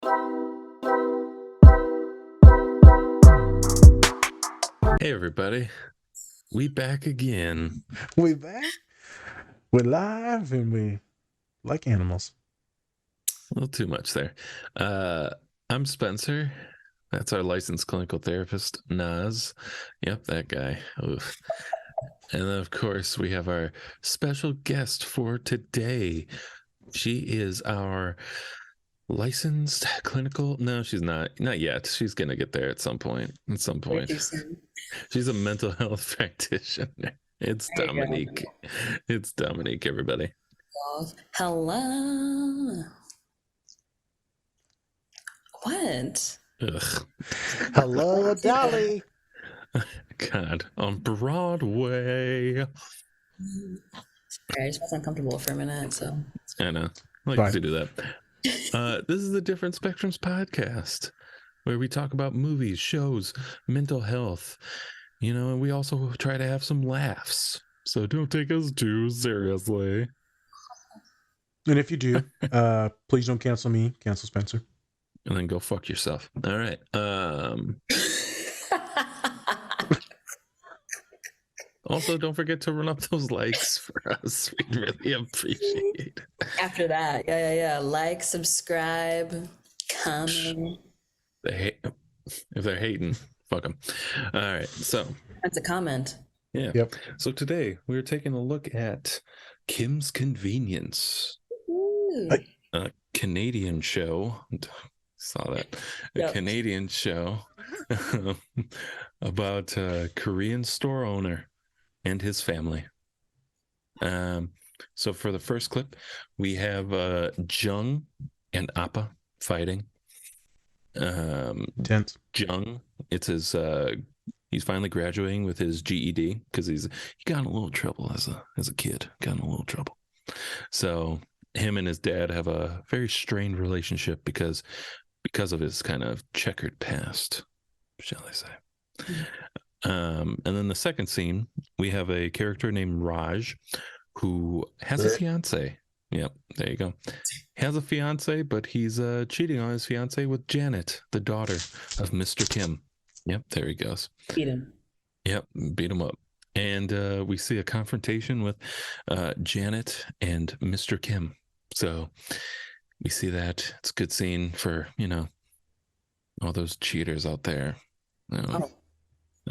Hey everybody, we back again. We back. We're live and we like animals. A little too much there. I'm Spencer. That's our licensed clinical therapist, Naz. Yep, that guy. Oof. And then, of course, we have our special guest for today. She is our licensed clinical. No, she's not yet. She's gonna get there at some point. She's a mental health practitioner. It's Dominique. It's Dominique, everybody. Hello. What? Ugh. Hello, Dolly. God, on Broadway. Sorry, I just felt uncomfortable for a minute, so. I know. I like to do that. This is the Different Spectrums podcast, where we talk about movies, shows, mental health, and we also try to have some laughs. So don't take us too seriously. And if you do, please don't cancel me. Cancel Spencer. And then go fuck yourself. All right. Also, don't forget to run up those likes for us. We'd really appreciate it. After that, yeah. Like, subscribe, comment. If they're hating, fuck them. All right, so that's a comment. Yeah. Yep. So today we're taking a look at Kim's Convenience, a Canadian show. Saw that. A Canadian show about a Korean store owner and his family. So for the first clip, we have Jung and Appa fighting. Tense. Jung, it's his he's finally graduating with his GED because he got in a little trouble as a kid. Got in a little trouble. So him and his dad have a very strained relationship because of his kind of checkered past, shall I say. And then the second scene, we have a character named Raj who has a fiance. Yep, there you go. Has a fiance, but he's cheating on his fiance with Janet, the daughter of Mr. Kim. Yep, there he goes. Beat him. Yep, beat him up. And we see a confrontation with Janet and Mr. Kim. So we see that. It's a good scene for, all those cheaters out there. I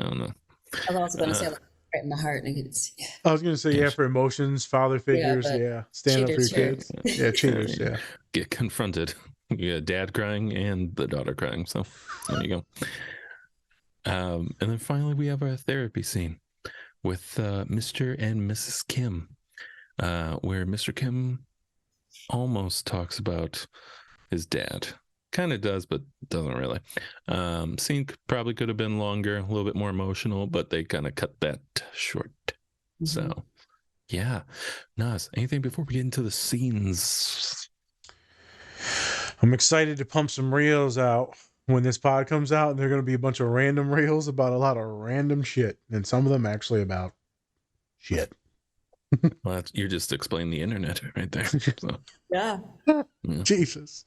don't know. I was also going to say, right in the heart. I was going to say, for emotions, father figures, stand up for your kids. Yeah, cheaters, yeah. Get confronted. Yeah, dad crying and the daughter crying. So there you go. And then finally, we have our therapy scene with Mr. and Mrs. Kim, where Mr. Kim almost talks about his dad. Kind of does, but doesn't really. Scene probably could have been longer, a little bit more emotional, but they kind of cut that short. Mm-hmm. So, yeah. Naz, anything before we get into the scenes? I'm excited to pump some reels out when this pod comes out, and they're going to be a bunch of random reels about a lot of random shit, and some of them actually about shit. Well, you're just explaining the internet right there. So. Yeah. Jesus.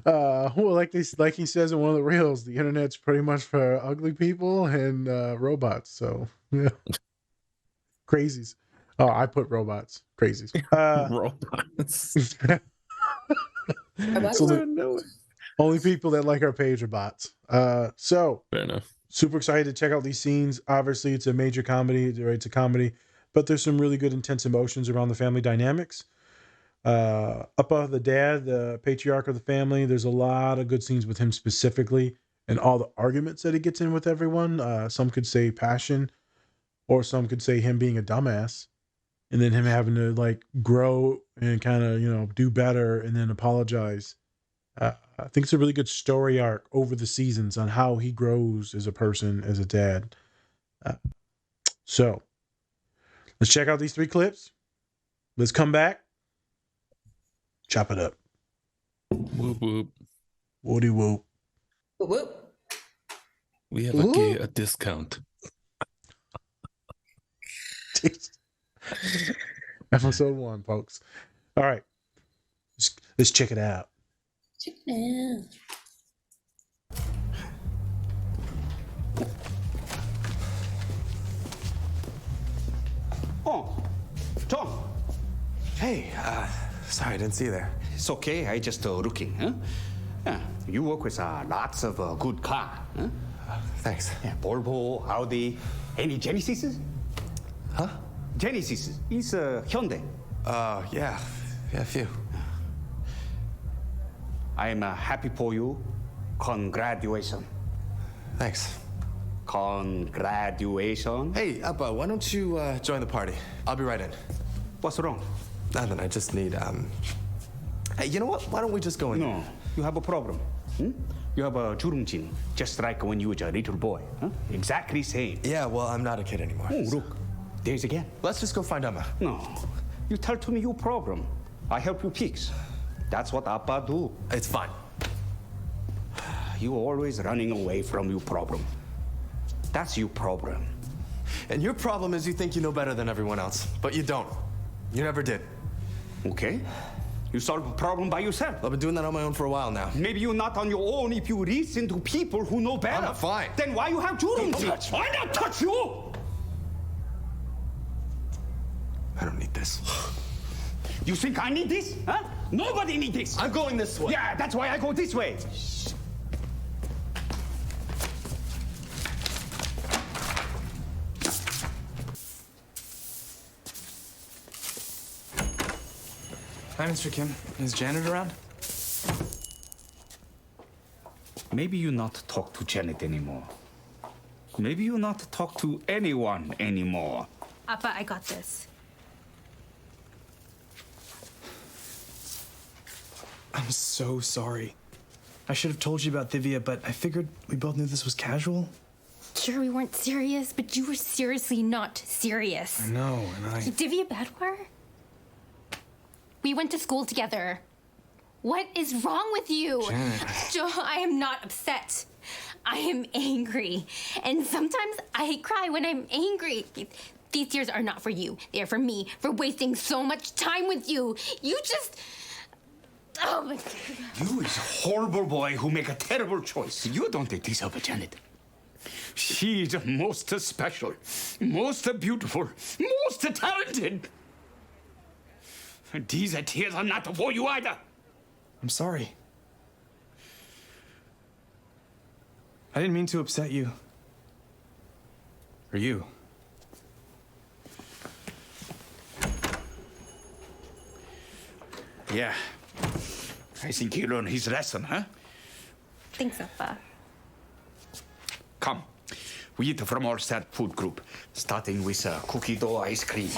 Well, like he says in one of the reels, the internet's pretty much for ugly people and robots. So yeah, crazies. Oh, I put robots. Crazies. Robots. So only people that like our page are bots. So fair enough. Super excited to check out these scenes. Obviously, it's a major comedy. It's a comedy, but there's some really good intense emotions around the family dynamics. Appa, the dad, the patriarch of the family, there's a lot of good scenes with him specifically and all the arguments that he gets in with everyone. Some could say passion, or some could say him being a dumbass, and then him having to like grow and kind of do better and then apologize. I think it's a really good story arc over the seasons on how he grows as a person, as a dad. So let's check out these 3 clips. Let's come back. Chop it up. Whoop whoop. Woody whoop. Whoop whoop. We have a discount. Episode 1, folks. All right. Let's check it out. Yeah. Oh, Tom. Hey, sorry, I didn't see you there. It's okay. I just looking. Huh? Yeah, you work with lots of good car. Huh? Thanks. Yeah, Volvo, Audi. Any Genesis? Huh? Genesis. It's Hyundai. Yeah, a few. I'm happy for you. Congratulations. Thanks. Congratulations. Hey, Appa, why don't you join the party? I'll be right in. What's wrong? Nothing, I just need, Hey, you know what? Why don't we just go in? No, you have a problem. Hmm? You have a 주름진, just like when you were a little boy. Huh? Exactly same. Yeah, well, I'm not a kid anymore. Oh, look, there's again. Let's just go find Emma. No, you tell to me your problem. I help you fix. That's what Appa do. It's fine. You always running away from your problem. That's your problem. And your problem is you think you know better than everyone else, but you don't. You never did. Okay? You solve a problem by yourself. I've been doing that on my own for a while now. Maybe you're not on your own if you listen to people who know better. I'm fine. Then why you have Don't 주름지? touch me. Why not touch you? I don't need this. You think I need this? Huh? Nobody need this. I'm going this way. Yeah, that's why I go this way. Hi, Mr. Kim. Is Janet around? Maybe you not talk to Janet anymore. Maybe you not talk to anyone anymore. Appa, I got this. I'm so sorry. I should have told you about Thivia, but I figured we both knew this was casual. Sure, we weren't serious, but you were seriously not serious. I know, and Divya Badwar? We went to school together. What is wrong with you? Janet. Joe, I am not upset. I am angry. And sometimes I cry when I'm angry. These tears are not for you. They are for me, for wasting so much time with you. You just... Oh my God. You is a horrible boy who make a terrible choice. You don't deserve Janet. She is most special, most beautiful, most talented. These tears are not for you either. I'm sorry. I didn't mean to upset you. Or you. Yeah. I think he learned his lesson, huh? Thanks, Appa. Come. We eat from our set food group, starting with cookie dough ice cream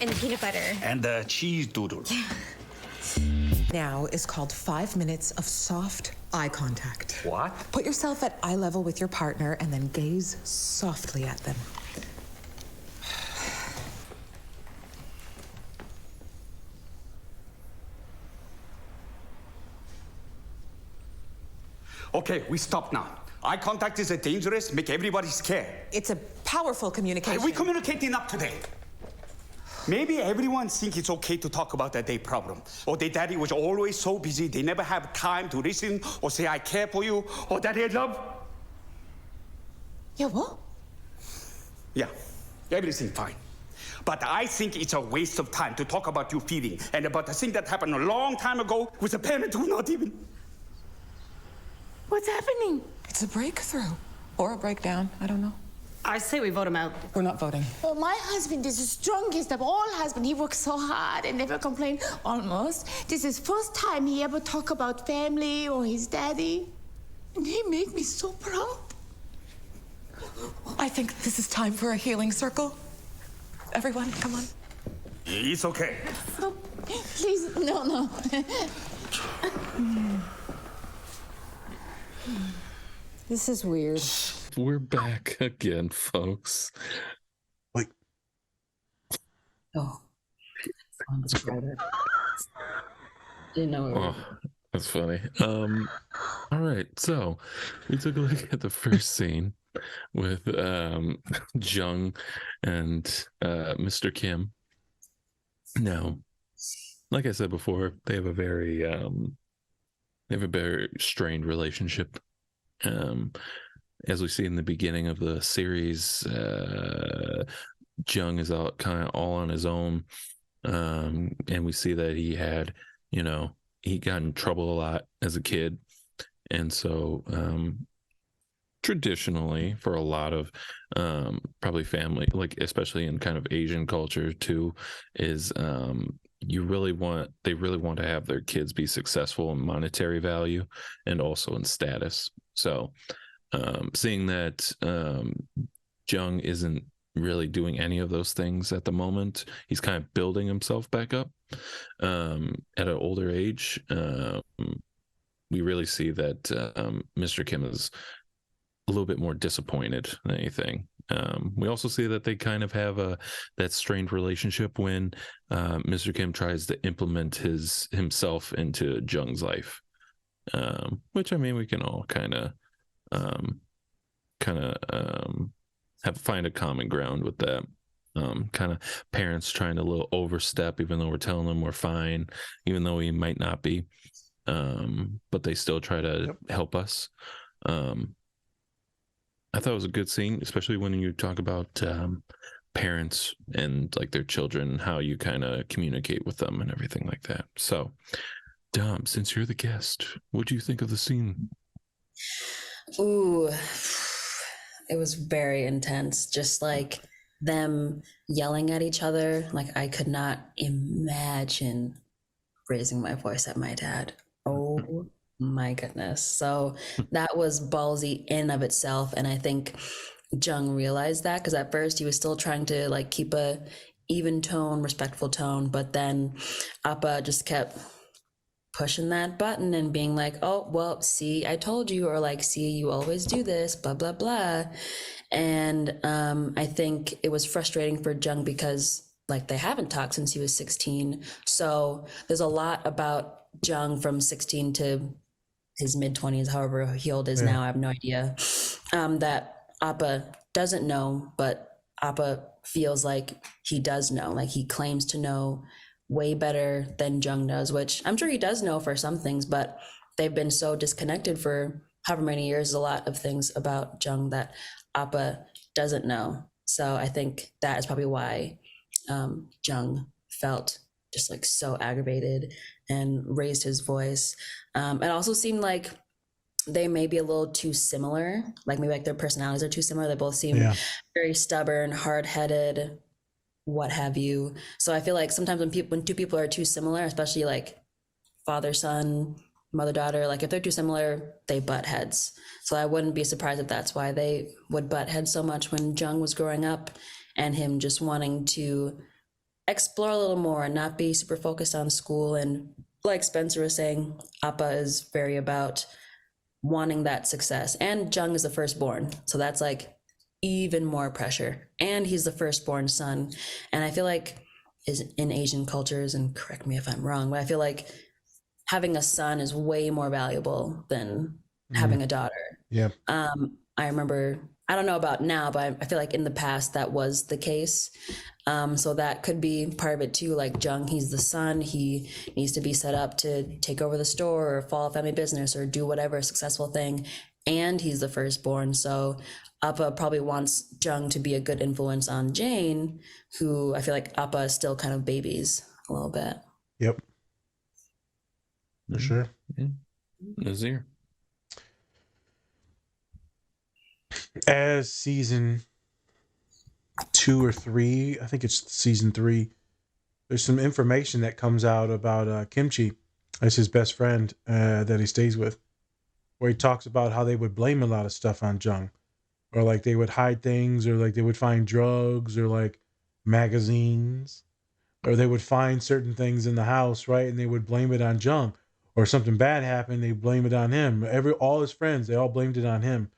And peanut butter. and cheese doodle. Now is called 5 minutes of soft eye contact. What? Put yourself at eye level with your partner and then gaze softly at them. Okay, we stop now. Eye contact is dangerous, make everybody scared. It's a powerful communication. We communicate enough today. Maybe everyone think it's okay to talk about their problem. Or their daddy was always so busy, they never have time to listen or say, I care for you, or daddy, I love. Yeah, what? Yeah, everything fine. But I think it's a waste of time to talk about your feeling and about the thing that happened a long time ago with a parent who not even. What's happening? It's a breakthrough. Or a breakdown. I don't know. I say we vote him out. We're not voting. Well, my husband is the strongest of all husbands. He works so hard and never complain, almost. This is first time he ever talk about family or his daddy. And he made me so proud. I think this is time for a healing circle. Everyone, come on. It's okay. So, please, no. This is weird. We're back again, folks. Like, Oh. I'll describe it. Didn't know it was. Oh, that's funny. All right, so we took a look at the first scene with Jung and Mr. Kim. Now, like I said before, they have a very They have a very strained relationship. As we see in the beginning of the series, Jung is out kind of all on his own. And we see that he had, he got in trouble a lot as a kid. And so, traditionally, for a lot of probably family, like especially in kind of Asian culture too, is they really want to have their kids be successful in monetary value and also in status. So seeing that Jung isn't really doing any of those things at the moment, he's kind of building himself back up at an older age. We really see that Mr. Kim is a little bit more disappointed than anything. We also see that they kind of have that strained relationship when Mr. Kim tries to implement himself into Jung's life, which I mean we can all kind of find a common ground with that. Kind of parents trying to a little overstep, even though we're telling them we're fine, even though we might not be, but they still try to help us. I thought it was a good scene, especially when you talk about parents and like their children, how you kind of communicate with them and everything like that. So, Dom, since you're the guest, what do you think of the scene? Ooh, it was very intense. Just like them yelling at each other. Like I could not imagine raising my voice at my dad. Oh my goodness. So that was ballsy in of itself. And I think Jung realized that, because at first he was still trying to like keep a even tone, respectful tone, but then Appa just kept pushing that button and being like, oh, well, see, I told you, or like, see, you always do this, blah, blah, blah. And I think it was frustrating for Jung because like they haven't talked since he was 16. So there's a lot about Jung from 16 to his mid-20s, however he old is now, I have no idea, that Appa doesn't know, but Appa feels like he does know. Like he claims to know way better than Jung does, which I'm sure he does know for some things, but they've been so disconnected for however many years, a lot of things about Jung that Appa doesn't know. So I think that is probably why Jung felt just like so aggravated and raised his voice. It also seemed like they may be a little too similar, like maybe like their personalities are too similar. They both seem very stubborn, hard-headed, what have you. So I feel like sometimes when two people are too similar, especially like father son, mother daughter, like if they're too similar, they butt heads. So I wouldn't be surprised if that's why they would butt heads so much when Jung was growing up, and him just wanting to explore a little more and not be super focused on school. And like Spencer was saying, Appa is very about wanting that success, and Jung is the firstborn, so that's like even more pressure, and he's the firstborn son. And I feel like is in Asian cultures, and correct me if I'm wrong, but I feel like having a son is way more valuable than having a daughter. I remember, I don't know about now, but I feel like in the past that was the case. So that could be part of it too. Like Jung, he's the son, he needs to be set up to take over the store or follow family business or do whatever successful thing, and he's the firstborn. So Appa probably wants Jung to be a good influence on Jane, who I feel like Appa still kind of babies a little bit. Yep. For sure. Nazir. As season 2 or 3, I think it's season 3, there's some information that comes out about Kimchi as his best friend that he stays with, where he talks about how they would blame a lot of stuff on Jung, or like they would hide things, or like they would find drugs or like magazines, or they would find certain things in the house, right? And they would blame it on Jung, or something bad happened, they blame it on him. All his friends, they all blamed it on him.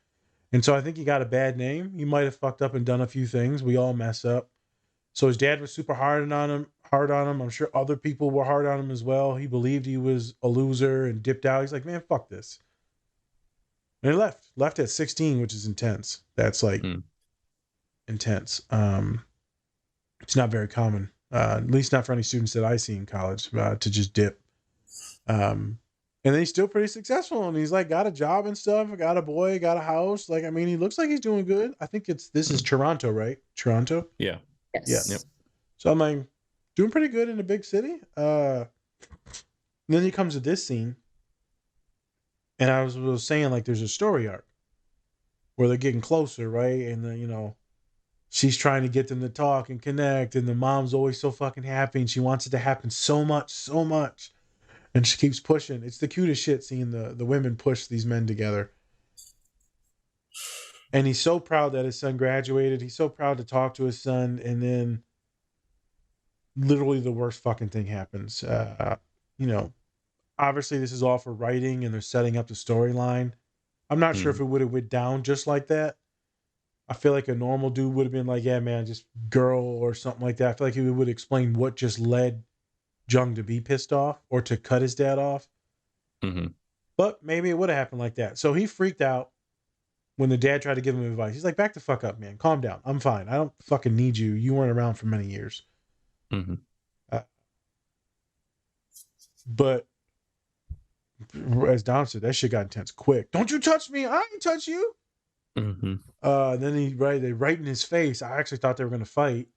And so I think he got a bad name. He might have fucked up and done a few things. We all mess up. So his dad was super hard on him. I'm sure other people were hard on him as well. He believed he was a loser and dipped out. He's like, man, fuck this. And he left at 16, which is intense. That's like intense. It's not very common, at least not for any students that I see in college, to just dip. And And then he's still pretty successful, and he's like got a job and stuff, got a boy, got a house. Like, I mean, he looks like he's doing good. I think this is Toronto, right? Toronto. Yeah. Yes. Yeah. Yep. So I'm like, doing pretty good in a big city. Then he comes to this scene, and I was saying like there's a story arc where they're getting closer, right? And then, she's trying to get them to talk and connect, and the mom's always so fucking happy, and she wants it to happen so much, so much. And she keeps pushing. It's the cutest shit seeing the women push these men together. And he's so proud that his son graduated. He's so proud to talk to his son. And then literally the worst fucking thing happens. Obviously this is all for writing and they're setting up the storyline. I'm not sure if it would have went down just like that. I feel like a normal dude would have been like, yeah, man, just girl or something like that. I feel like he would explain what just led Jung to be pissed off or to cut his dad off. Mm-hmm. But maybe it would have happened like that. So he freaked out when the dad tried to give him advice. He's like, back the fuck up, man. Calm down. I'm fine. I don't fucking need you. You weren't around for many years. Mm-hmm. But as Dom said, that shit got intense quick. Don't you touch me. I ain't touch you. Mm-hmm. Then they right in his face. I actually thought they were going to fight.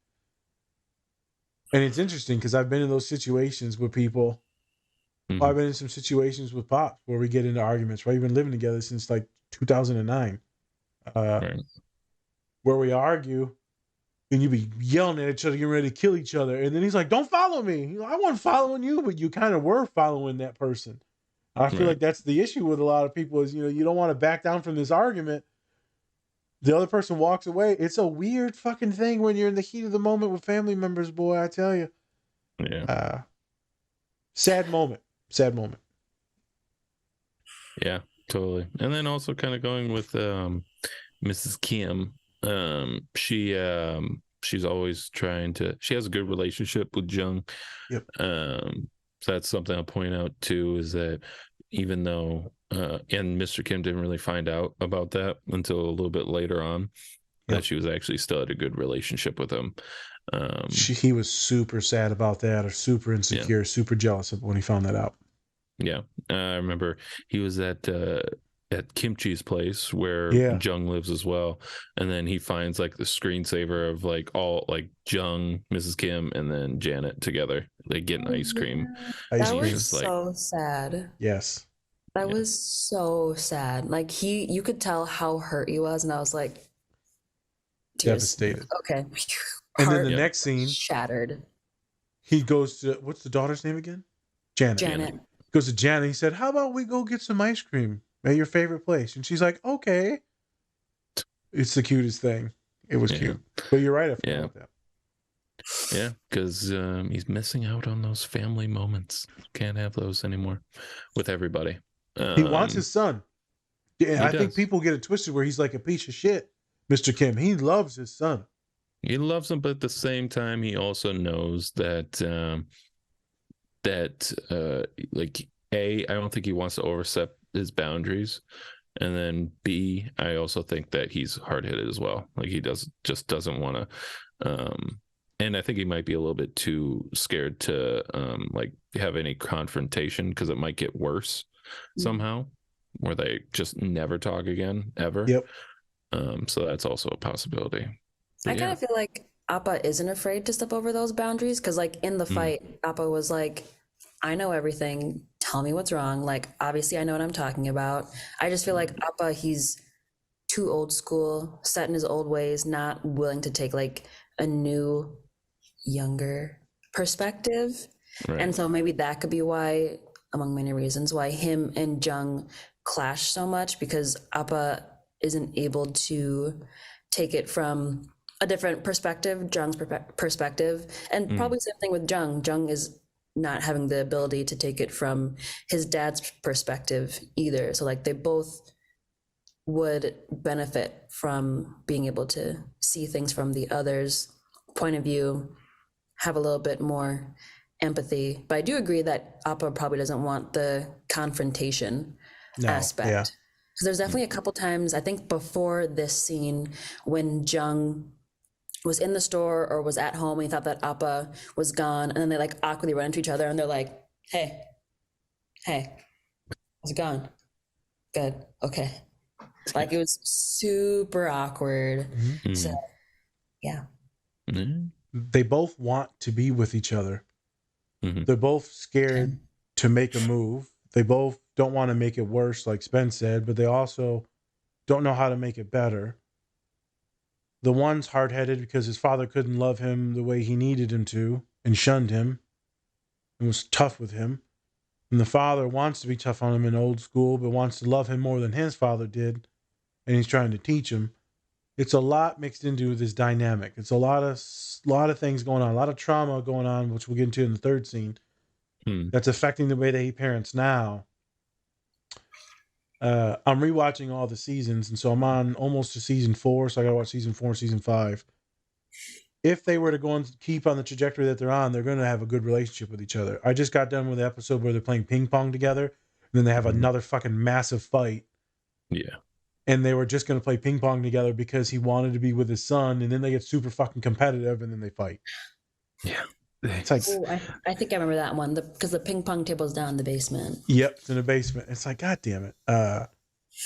And it's interesting because I've been in those situations with people. Mm-hmm. I've been in some situations with Pop where we get into arguments, right? We've been living together since like 2009. Right. Where we argue and you be yelling at each other, getting ready to kill each other. And then he's like, don't follow me. I wasn't following you, but you kind of were following that person. I feel like that's the issue with a lot of people is, you don't want to back down from this argument. The other person walks away. It's a weird fucking thing when you're in the heat of the moment with family members, boy, I tell you. Yeah. Sad moment. Sad moment. Yeah, totally. And then also kind of going with Mrs. Kim. She's always she has a good relationship with Jung. Yep. So that's something I'll point out too, is that even though and Mr. Kim didn't really find out about that until a little bit later on, that she was actually still had a good relationship with him. He was super sad about that, or super insecure, super jealous of when he found that out. Yeah, I remember he was at Kimchi's place where Jung lives as well, and then he finds like the screensaver of like all like Jung, Mrs. Kim, and then Janet together. They get an ice cream. That was so sad. Yes, that was so sad. Like you could tell how hurt he was, and I was like, devastated. Okay. And then the next scene, shattered. He goes to, what's the daughter's name again? Janet. Goes to Janet. He said, how about we go get some ice cream at your favorite place? And she's like, okay. It's the cutest thing. It was cute. But you're right. I forgot about that. Yeah, because he's missing out on those family moments. Can't have those anymore with everybody. He wants his son. Yeah, I think people get it twisted where he's like a piece of shit, Mr. Kim. He loves his son. He loves him, but at the same time, he also knows that like A, I don't think he wants to overstep his boundaries, and then B, I also think that he's hard-headed as well. Like he just doesn't want to, and I think he might be a little bit too scared to like have any confrontation because it might get worse somehow, where they just never talk again ever. Yep. So that's also a possibility. I kind of feel like Appa isn't afraid to step over those boundaries because, like, in the fight, Appa was like, I know everything. Tell me what's wrong. Like, obviously, I know what I'm talking about. I just feel like Appa, he's too old school, set in his old ways, not willing to take, like, a new, younger perspective. Right. And so maybe that could be why, among many reasons, why him and Jung clash so much, because Appa isn't able to take it from a different perspective, Jung's perspective, and probably same thing with Jung. Jung is not having the ability to take it from his dad's perspective either. So like they both would benefit from being able to see things from the other's point of view, have a little bit more empathy. But I do agree that Appa probably doesn't want the confrontation aspect. Yeah. So there's definitely a couple times, I think before this scene, when Jung was in the store or was at home and he thought that Appa was gone, and then they like awkwardly run into each other and they're like, hey. How's it going? Good. Okay. Like it was super awkward. So Mm. yeah. Mm. They both want to be with each other. Mhm. They're both scared to make a move. They both don't want to make it worse, like Spence said, but they also don't know how to make it better. The one's hard headed because his father couldn't love him the way he needed him to and shunned him and was tough with him. And the father wants to be tough on him in old school, but wants to love him more than his father did. And he's trying to teach him. It's a lot mixed into this dynamic. It's a lot of things going on, a lot of trauma going on, which we'll get into in the third scene. Mm. That's affecting the way that he parents now. I'm rewatching all the seasons, and so I'm on almost to season 4, so I gotta watch season 4 and season 5. If they were to go and keep on the trajectory that they're on, they're going to have a good relationship with each other. I just got done with the episode where they're playing ping pong together, and then they have another fucking massive fight, Yeah. and they were just going to play ping pong together because he wanted to be with his son, and then they get super fucking competitive, and then they fight. Yeah. It's like, Ooh, I think I remember that one because the ping pong table's down in the basement. yep, it's in the basement. It's like, God damn it.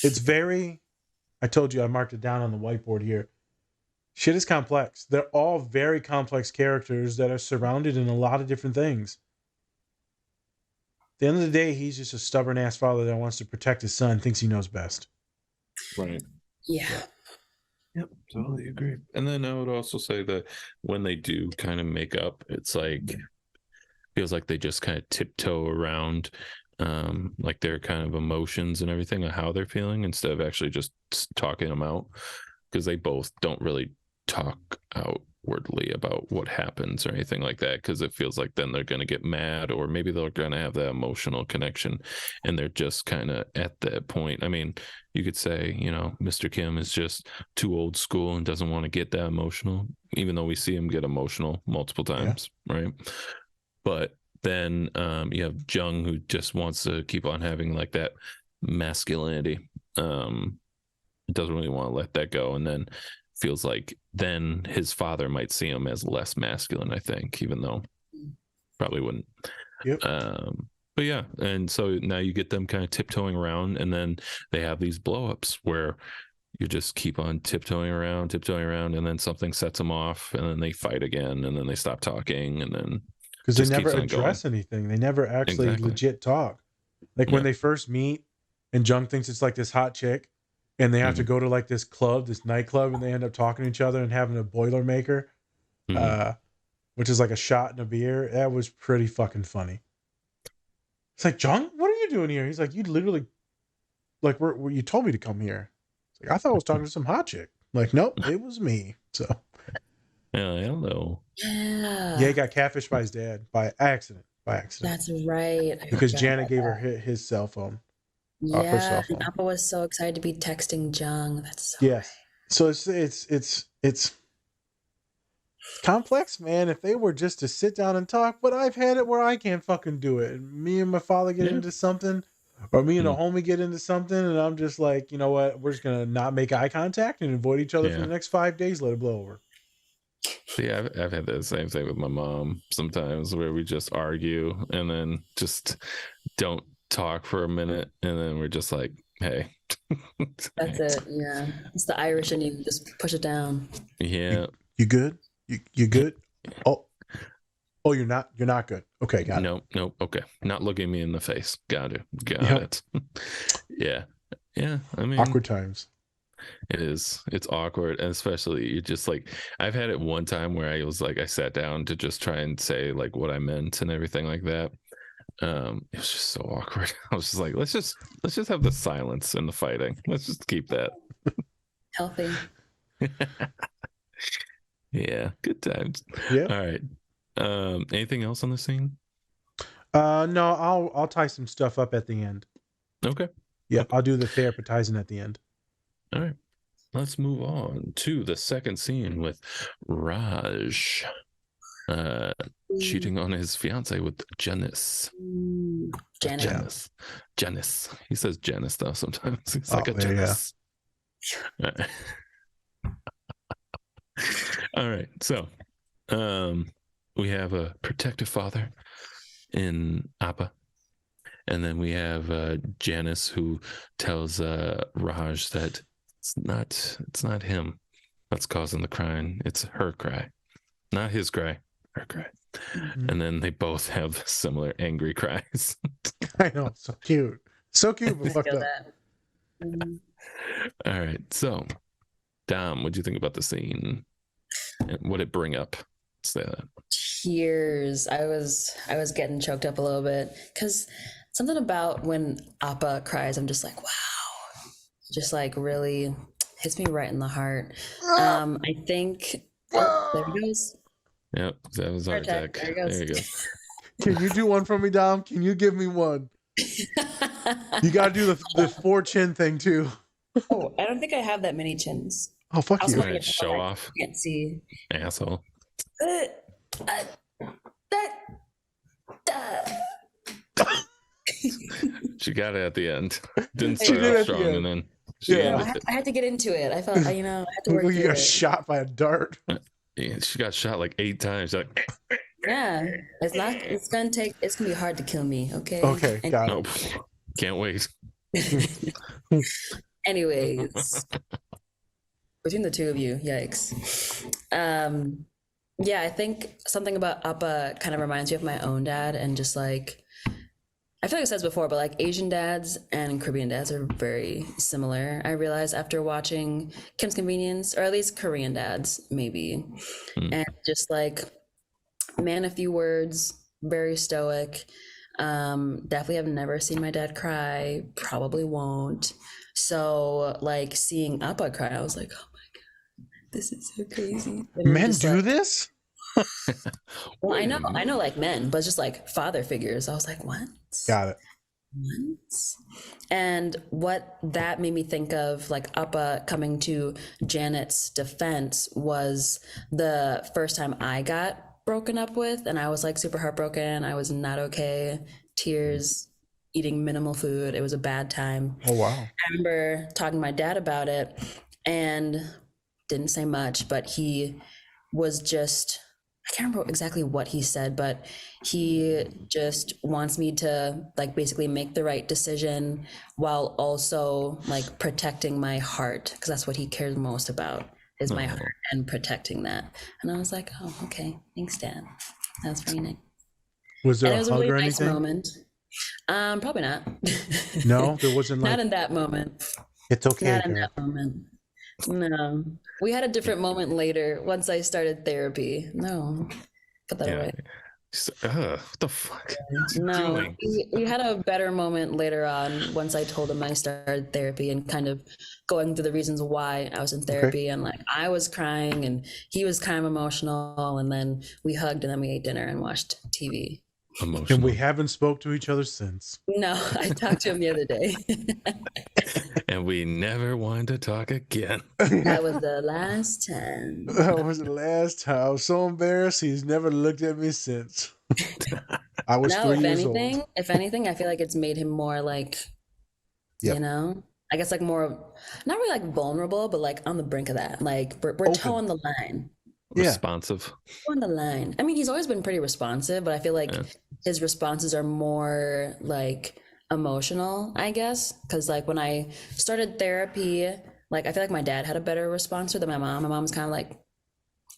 It's very, I told you I marked it down on the whiteboard here. Shit is complex. They're all very complex characters that are surrounded in a lot of different things. At the end of the day, he's just a stubborn ass father that wants to protect his son, thinks he knows best. Right. Yeah. Yep, totally agree. And then I would also say that when they do kind of make up, it's like feels like they just kind of tiptoe around like their kind of emotions and everything and how they're feeling instead of actually just talking them out, because they both don't really talk outwardly about what happens or anything like that, because it feels like then they're going to get mad, or maybe they're going to have that emotional connection and they're just kind of at that point. I mean, you could say, you know, Mr. Kim is just too old school and doesn't want to get that emotional, even though we see him get emotional multiple times, right? But then you have Jung, who just wants to keep on having like that masculinity, doesn't really want to let that go, and then feels like then his father might see him as less masculine, I think, even though probably wouldn't. Yep. But yeah, and so now you get them kind of tiptoeing around, and then they have these blow-ups where you just keep on tiptoeing around, and then something sets them off, and then they fight again, and then they stop talking, and then Because they just never keeps on address going. anything. They never actually Exactly. legit talk. Like when Yeah. they first meet and Jung thinks it's like this hot chick and they have to Mhm. go to like this club, this nightclub, and they end up talking to each other and having a Boilermaker, Mhm. which is like a shot and a beer. That was pretty fucking funny. It's like, Jung, what are you doing here? He's like, you literally, like, you told me to come here. It's like, I thought I was talking to some hot chick. Like, nope, it was me. So, Yeah, hello. yeah, he got catfished by his dad by accident. That's right. I Because forgot Janet about gave her that. his cell phone, her Yeah, cell and phone. Appa was so excited to be texting Jung. That's so Yes. So it's complex, man. If they were just to sit down and talk, but I've had it where I can't fucking do it. And me and my father get Yeah. into something, or me and a Mm. homie get into something, and I'm just like, you know what? We're just gonna not make eye contact and avoid each other for Yeah. the next 5 days. Let it blow over. Yeah, I've had the same thing with my mom sometimes, where we just argue and then just don't talk for a minute, and then we're just like, hey. That's it. Yeah. It's the Irish and you just push it down. Yeah. You good? You good? Oh, you're not good. Okay, got it. Nope. Okay. Not looking me in the face. Got it. Yep. It. Yeah. Yeah. I mean, Awkward times. it is. It's awkward. And especially you just like, I've had it one time where I was like, I sat down to just try and say like what I meant and everything like that. It was just so awkward. I was just like, let's just have the silence and the fighting. Let's just keep that. Healthy. Yeah. Good times. Yeah. All right. Anything else on the scene? No, I'll tie some stuff up at the end. Okay. Yeah, I'll do the therapizing at the end. All right. Let's move on to the second scene with Raj cheating on his fiance with Janice. Janet. Janice. He says Janice though sometimes. He's like a there, yeah. Janice. All right. So we have a protective father in Appa, And then we have Janice, who tells Raj that it's not him that's causing the crying. It's her cry, not his cry, her cry. Mhm. And then they both have similar angry cries. I know, so cute, but fucked Feel up. that. Mhm. All right, so Dom, what do you think about the scene? And what it bring up? Say that. Tears. I was getting choked up a little bit because something about when Appa cries, I'm just like, wow, just like really hits me right in the heart. I think. Oh, there he goes. Yep, that was heart attack. There he goes. There you go. Can you do one for me, Dom? Can you give me one? You got to do the 4 chin thing too. Oh, I don't think I have that many chins. Oh, fuck I was you. looking at the Show phone, off. I can't see. Asshole. She got it at the end. Didn't She start did off at the strong, end. and then Yeah. I had to get into it. I felt, I had to work You through got it. shot by a dart. she got shot like 8 times. Like, Yeah, it's gonna be hard to kill me. Okay. Okay, And got it. nope, can't wait. anyways, between the two of you, yikes. Yeah, I think something about Appa kind of reminds me of my own dad, and just like, I feel like I said this before, but like Asian dads and Caribbean dads are very similar. I realized after watching Kim's Convenience, or at least Korean dads, maybe, and just like, man, a few words, very stoic. Definitely have never seen my dad cry, probably won't. So like seeing Appa cry, I was like, oh my god, this is so crazy. And Men just, do like, this? well, I know like men, but just like father figures. I was like, what? Got it. And what that made me think of, like Appa coming to Janet's defense, was the first time I got broken up with, and I was like super heartbroken. I was not okay. Tears, eating minimal food. It was a bad time. Oh, wow. I remember talking to my dad about it and didn't say much, but he was just, I can't remember exactly what he said, but he just wants me to like basically make the right decision while also like protecting my heart, because that's what he cares most about, is my heart and protecting that. And I was like, oh, okay, thanks, Dad. That's very nice. Was there And it a was hug a really or nice anything? moment. Probably not. No, there wasn't like. Not in that moment. It's okay. Not in girl. that moment. No. We had a different moment later once I started therapy. No. Put that away. What the fuck? What's he No. doing? We had a better moment later on once I told him I started therapy, and kind of going through the reasons why I was in therapy. And like I was crying and he was kind of emotional, and then we hugged and then we ate dinner and watched TV. Emotional. And we haven't spoke to each other since. No, I talked to him the other day. And we never wanted to talk again. That was the last time. That was the last time. I was so embarrassed. He's never looked at me since. I was 3 years old. If anything, I feel like it's made him more like, you know, I guess like more, not really like vulnerable, but like on the brink of that. Like we're towing the line. Responsive. On the line. I mean, he's always been pretty responsive, but I feel like his responses are more like emotional, I guess. Because like when I started therapy, like I feel like my dad had a better response than my mom. My mom was kind of like,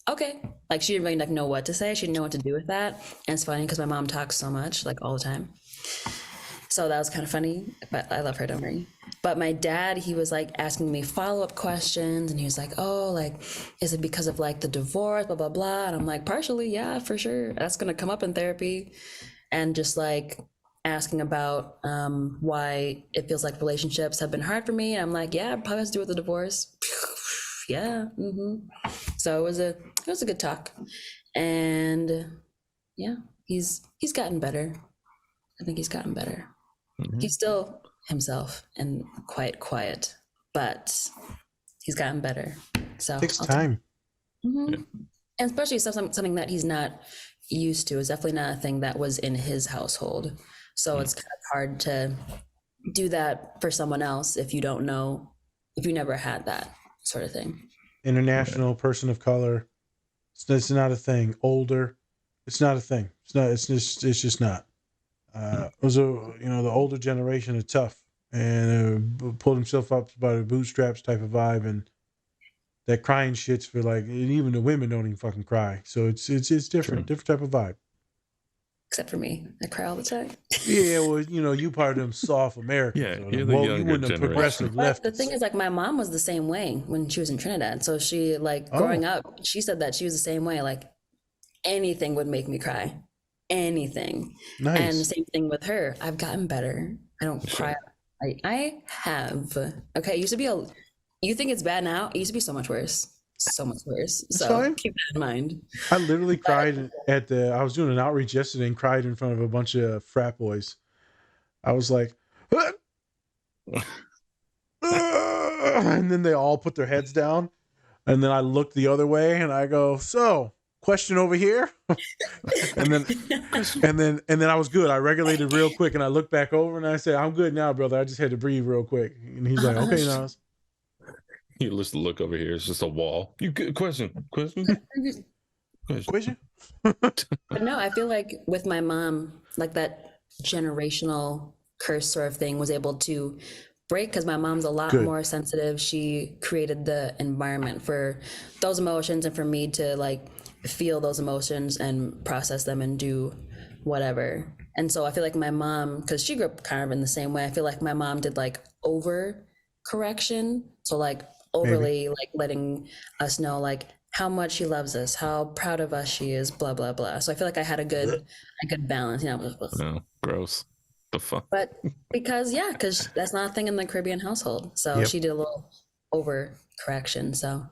okay, like she didn't really like know what to say. She didn't know what to do with that. And it's funny because my mom talks so much, like all the time. So that was kind of funny, but I love her, don't worry. But my dad, he was like asking me follow-up questions, and he was like, oh, like, is it because of like the divorce, blah, blah, blah. And I'm like, partially, yeah, for sure. That's going to come up in therapy. And just like asking about why it feels like relationships have been hard for me. And I'm like, yeah, it probably has to do with the divorce. Yeah. So it was a good talk. And yeah, he's gotten better. I think he's gotten better. He's still himself and quite quiet, but he's gotten better. So It takes time. And especially something that he's not used to. Is definitely not a thing that was in his household. So it's kind of hard to do that for someone else if you don't know, if you never had that sort of thing. International person of color. It's not a thing. Older. It's not a thing. It's just not. It was the older generation is tough and pulled himself up by the bootstraps type of vibe, and that crying shit's for like, and even the women don't even fucking cry. So it's different, different type of vibe. Except for me, I cry all the time. Yeah, well, you part of them soft Americans. Yeah, or you're them, the you younger wouldn't have progressive But leftists. the thing is, like, my mom was the same way when she was in Trinidad. So she, like, growing up, she said that she was the same way. Like, anything would make me cry. Anything. Nice. And the same thing with her. I've gotten better. I don't cry. I have. Okay, it used to be you think it's bad now? It used to be so much worse. So much worse. So fine. keep that in mind. I literally cried I was doing an outreach yesterday and cried in front of a bunch of frat boys. I was like, and then they all put their heads down. And then I looked the other way and I go, so question over here. and then I was good. I regulated real quick and I looked back over and I said, I'm good now, brother. I just had to breathe real quick. And he's like, okay, now. You just look over here. It's just a wall. You question. But no, I feel like with my mom, like that generational curse sort of thing was able to break because my mom's a lot more sensitive. She created the environment for those emotions and for me to like feel those emotions and process them and do whatever. And so I feel like my mom, because she grew up kind of in the same way, I feel like my mom did like over correction. So like overly like letting us know like how much she loves us, how proud of us she is, blah, blah, blah. So I feel like I had a good balance, No, gross. The fuck? But because that's not a thing in the Caribbean household. So she did a little over correction. So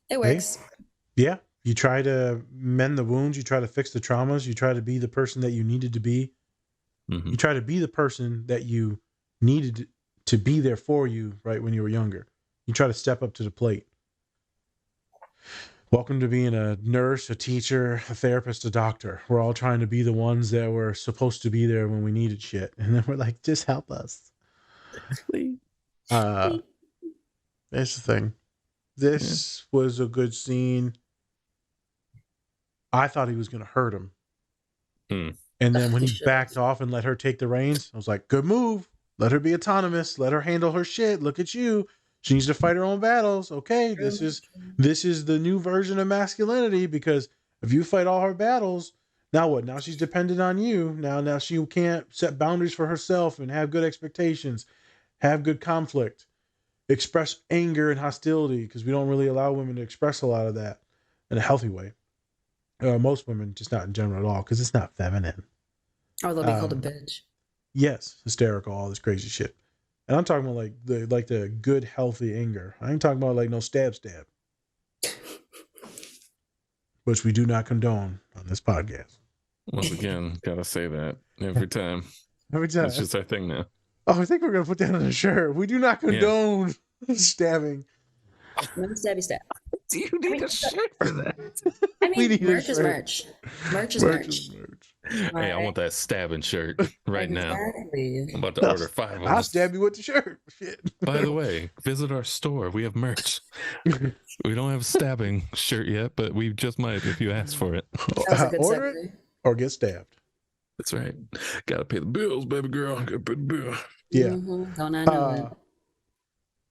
it works. Hey, yeah. You try to mend the wounds. You try to fix the traumas. You try to be the person that you needed to be. You try to be the person that you needed to be there for you, right, when you were younger. You try to step up to the plate. Welcome to being a nurse, a teacher, a therapist, a doctor. We're all trying to be the ones that were supposed to be there when we needed shit. And then we're like, just help us. That's the thing. This was a good scene. I thought he was going to hurt him. And then when he backed off and let her take the reins, I was like, good move. Let her be autonomous. Let her handle her shit. Look at you. She needs to fight her own battles. Okay, this is the new version of masculinity, because if you fight all her battles, now what? Now she's dependent on you. Now she can't set boundaries for herself and have good expectations, have good conflict, express anger and hostility, because we don't really allow women to express a lot of that in a healthy way. Most women, just not in general at all, because it's not feminine. Or they'll be called a bitch. Yes, hysterical, all this crazy shit. And I'm talking about like the good, healthy anger. I ain't talking about like no stab, which we do not condone on this podcast. Once again, gotta say that every time. Every time. It's just our thing now. Oh, I think we're gonna put that on a shirt. We do not condone stabbing. No stabby stab. Do you need a shirt for that? I mean, merch is merch. Merch is merch. Hey, I want that stabbing shirt right now. I'm about to order 5 of them. I'll stab you with the shirt. Shit. By the way, visit our store. We have merch. We don't have a stabbing shirt yet, but we just might if you ask for it. Order it or get stabbed. That's right. Gotta pay the bills, baby girl. Gotta pay the bill. Yeah. Don't I know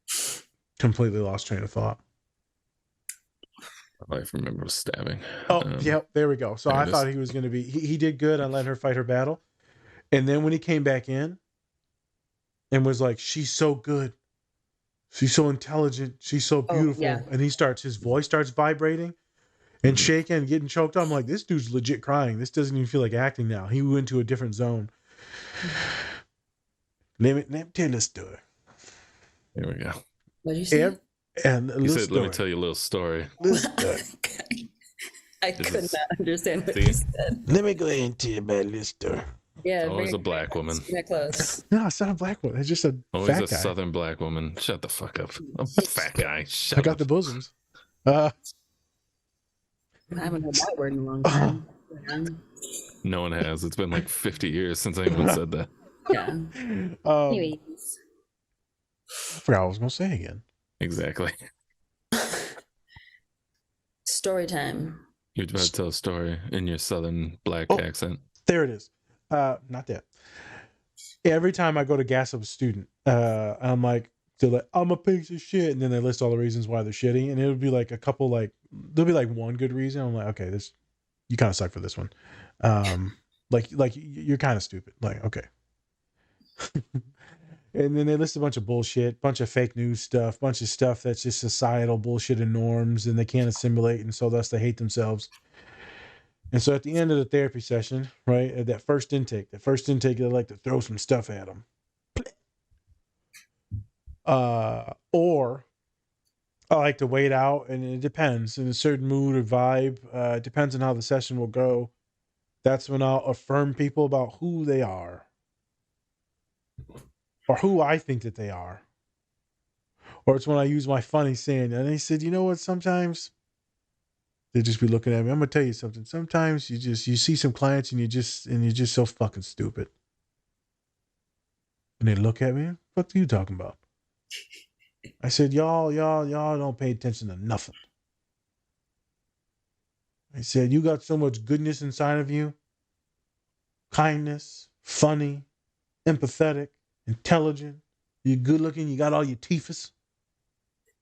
it? Completely lost train of thought. I remember stabbing. Yep, there we go. So I thought he was going to be, he did good on letting her fight her battle. And then when he came back in and was like, she's so good. She's so intelligent. She's so beautiful. And his voice starts vibrating and shaking and getting choked up. I'm like, this dude's legit crying. This doesn't even feel like acting now. He went to a different zone. Let me tell this story. Here we go. What did you say? And he said, let me tell you a little story. I could not understand what you said. Let me go ahead and tell you about this story. Yeah, it's always a black woman. That close. No, it's not a black woman. It's just a always fat a guy. Southern black woman. Shut the fuck up. I'm a fat guy. Shut I got up. the bosoms. I haven't heard that word in a long time. No one has. It's been like 50 years since anyone said that. Yeah. Anyways. I forgot what I was going to say again. Exactly. Story time. You're about to tell a story in your Southern black accent. There it is. Not that. Every time I go to gas up a student, I'm like, they're like, I'm a piece of shit, and then they list all the reasons why they're shitty, and it would be like a couple, like there'll be like one good reason. I'm like, okay, this you kind of suck for this one. Like you're kind of stupid. Like, okay. And then they list a bunch of bullshit, bunch of fake news stuff, bunch of stuff that's just societal bullshit and norms, and they can't assimilate, and so thus they hate themselves. And so at the end of the therapy session, right, at that first intake, they like to throw some stuff at them. Or I like to wait out, and it depends in a certain mood or vibe. It depends on how the session will go. That's when I'll affirm people about who they are, or who I think that they are. Or it's when I use my funny saying, and they said, you know what? Sometimes they just be looking at me. I'm gonna tell you something. Sometimes you see some clients and you're just so fucking stupid. And they look at me. What are you talking about? I said, y'all don't pay attention to nothing. I said, you got so much goodness inside of you. Kindness, funny, empathetic, intelligent. You're good looking. You got all your teethus.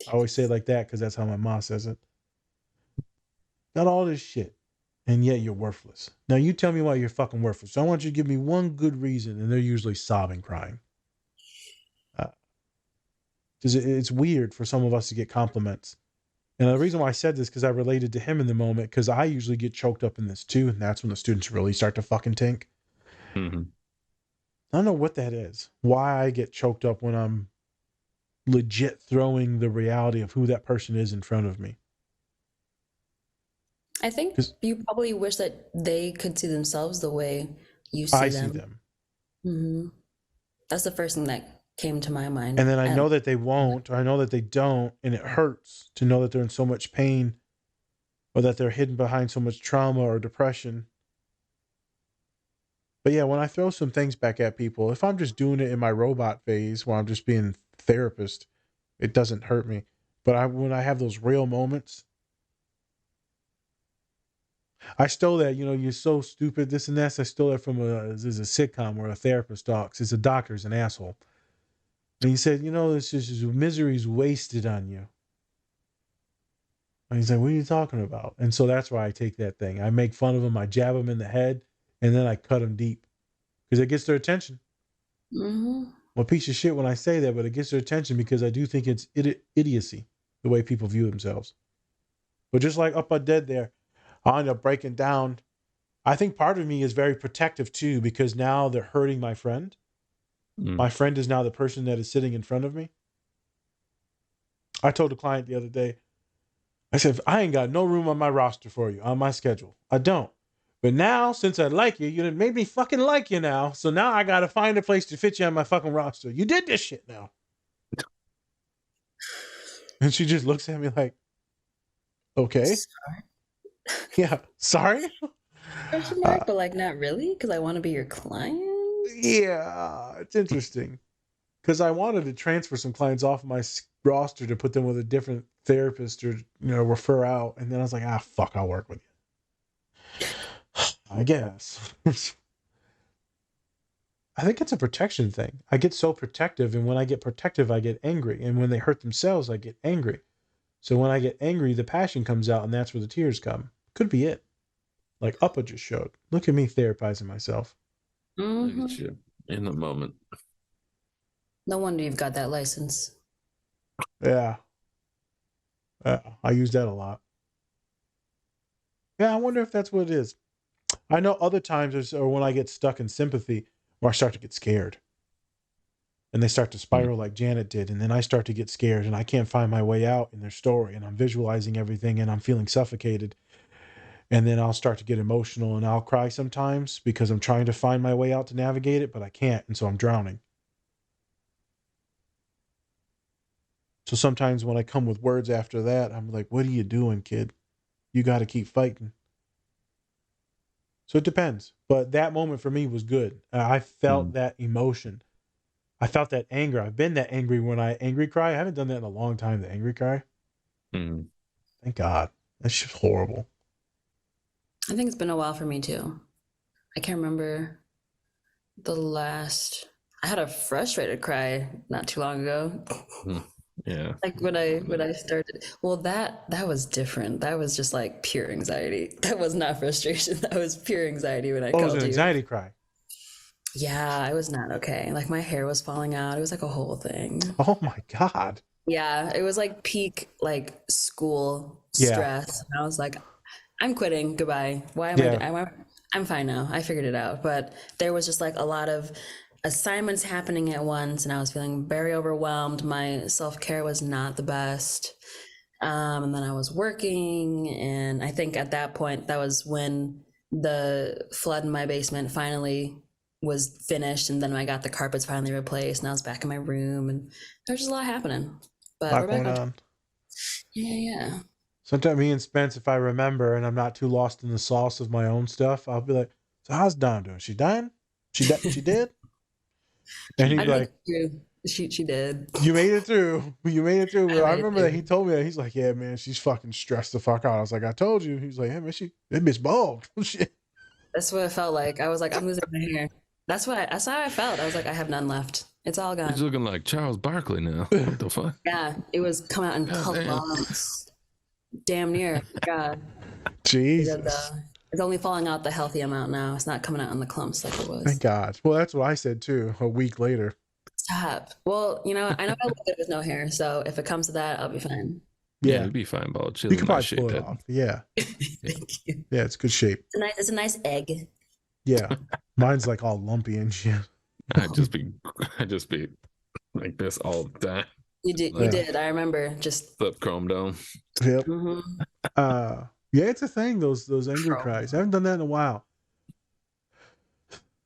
I always say it like that because that's how my mom says it. Got all this shit, and yet you're worthless. Now you tell me why you're fucking worthless. So I want you to give me one good reason, and they're usually sobbing, crying. Because it's weird for some of us to get compliments. And the reason why I said this, because I related to him in the moment, because I usually get choked up in this too, and that's when the students really start to fucking tink. Mm-hmm. I don't know what that is. Why I get choked up when I'm legit throwing the reality of who that person is in front of me. I think you probably wish that they could see themselves the way you see I them. see them. Mm-hmm. That's the first thing that came to my mind. And then I know that they won't, or I know that they don't, and it hurts to know that they're in so much pain, or that they're hidden behind so much trauma or depression. But yeah, when I throw some things back at people, if I'm just doing it in my robot phase where I'm just being therapist, it doesn't hurt me. But when I have those real moments, I stole that, you're so stupid, this and that. I stole that from there's a sitcom where a therapist talks. It's a doctor's an asshole. And he said, this is misery's wasted on you. And he's like, what are you talking about? And so that's why I take that thing. I make fun of him. I jab him in the head, and then I cut him deep because it gets their attention. Mm-hmm. I'm a piece of shit when I say that, but it gets their attention because I do think it's idiocy, the way people view themselves. But just like Appa did there, I end up breaking down. I think part of me is very protective too, because now they're hurting my friend. My friend is now the person that is sitting in front of me. I told a client the other day, I said, I ain't got no room on my roster for you, on my schedule. I don't. But now, since I like you, you made me fucking like you now. So now I got to find a place to fit you on my fucking roster. You did this shit now. And she just looks at me like, okay. Sorry. Yeah, sorry? Question mark, but like not really, because I want to be your client. Yeah, it's interesting. Because I wanted to transfer some clients off my roster to put them with a different therapist or, refer out. And then I was like, fuck, I'll work with you. I guess. I think it's a protection thing. I get so protective. And when I get protective, I get angry. And when they hurt themselves, I get angry. So when I get angry, the passion comes out, and that's where the tears come. Could be it. Like Appa just showed. Look at me therapizing myself. Mm-hmm. Look at you in the moment. No wonder you've got that license. Yeah. I use that a lot. Yeah, I wonder if that's what it is. I know other times or when I get stuck in sympathy, where I start to get scared. And they start to spiral like Janet did. And then I start to get scared and I can't find my way out in their story. And I'm visualizing everything and I'm feeling suffocated. And then I'll start to get emotional and I'll cry sometimes because I'm trying to find my way out to navigate it, but I can't. And so I'm drowning. So sometimes when I come with words after that, I'm like, what are you doing, kid? You got to keep fighting. So it depends. But that moment for me was good. I felt that emotion. I felt that anger. I've been that angry when I angry cry. I haven't done that in a long time, the angry cry. Thank God. That's just horrible. I think it's been a while for me too. I can't remember. I had a frustrated cry not too long ago. Yeah. Like when I started, well, that was different. That was just like pure anxiety. That was not frustration. That was pure anxiety when I Oh, it was called an you. anxiety cry. Yeah, I was not okay. Like my hair was falling out. It was like a whole thing. Oh my God. Yeah, it was like peak like school Yeah. stress. And I was like, I'm quitting. Goodbye. Why am Yeah. I'm fine now. I figured it out. But there was just like a lot of assignments happening at once, and I was feeling very overwhelmed. My self-care was not the best. And then I was working, and I think at that point, that was when the flood in my basement finally was finished, and then I got the carpets finally replaced, and I was back in my room, and there's just a lot happening. But A lot we're back going on. on. Yeah. Sometimes me and Spence, if I remember and I'm not too lost in the sauce of my own stuff, I'll be like, so how's Dawn doing? She dying? She did? And he'd I be think like, she did. you made it through. You made it through. I I made it remember that through. he told me that. He's like, yeah, man, she's fucking stressed the fuck out. I was like, I told you. He's like, yeah, man, that bitch bald. Shit. That's what it felt like. I was like, I'm losing my hair. That's how I felt. I was like, I have none left. It's all He's gone. looking like Charles Barkley now. What the fuck? Yeah, it was coming out in God damn. clumps. Damn near. God. Jesus. It's only falling out the healthy amount now. It's not coming out in the clumps like it was. Thank God. Well, that's what I said too, a week later. Stop. Well, I know I look good with no hair, so if it comes to that, I'll be fine. Yeah. You'd be fine, bald. You can probably pull it off. Yeah. Thank you. Yeah, it's good shape. It's a nice egg. Yeah. Mine's like all lumpy and shit. I'd just be like this all the time. You did. I remember just Flip chrome dome. Yep. mhm. Yeah, it's a thing, those angry cries. I haven't done that in a while.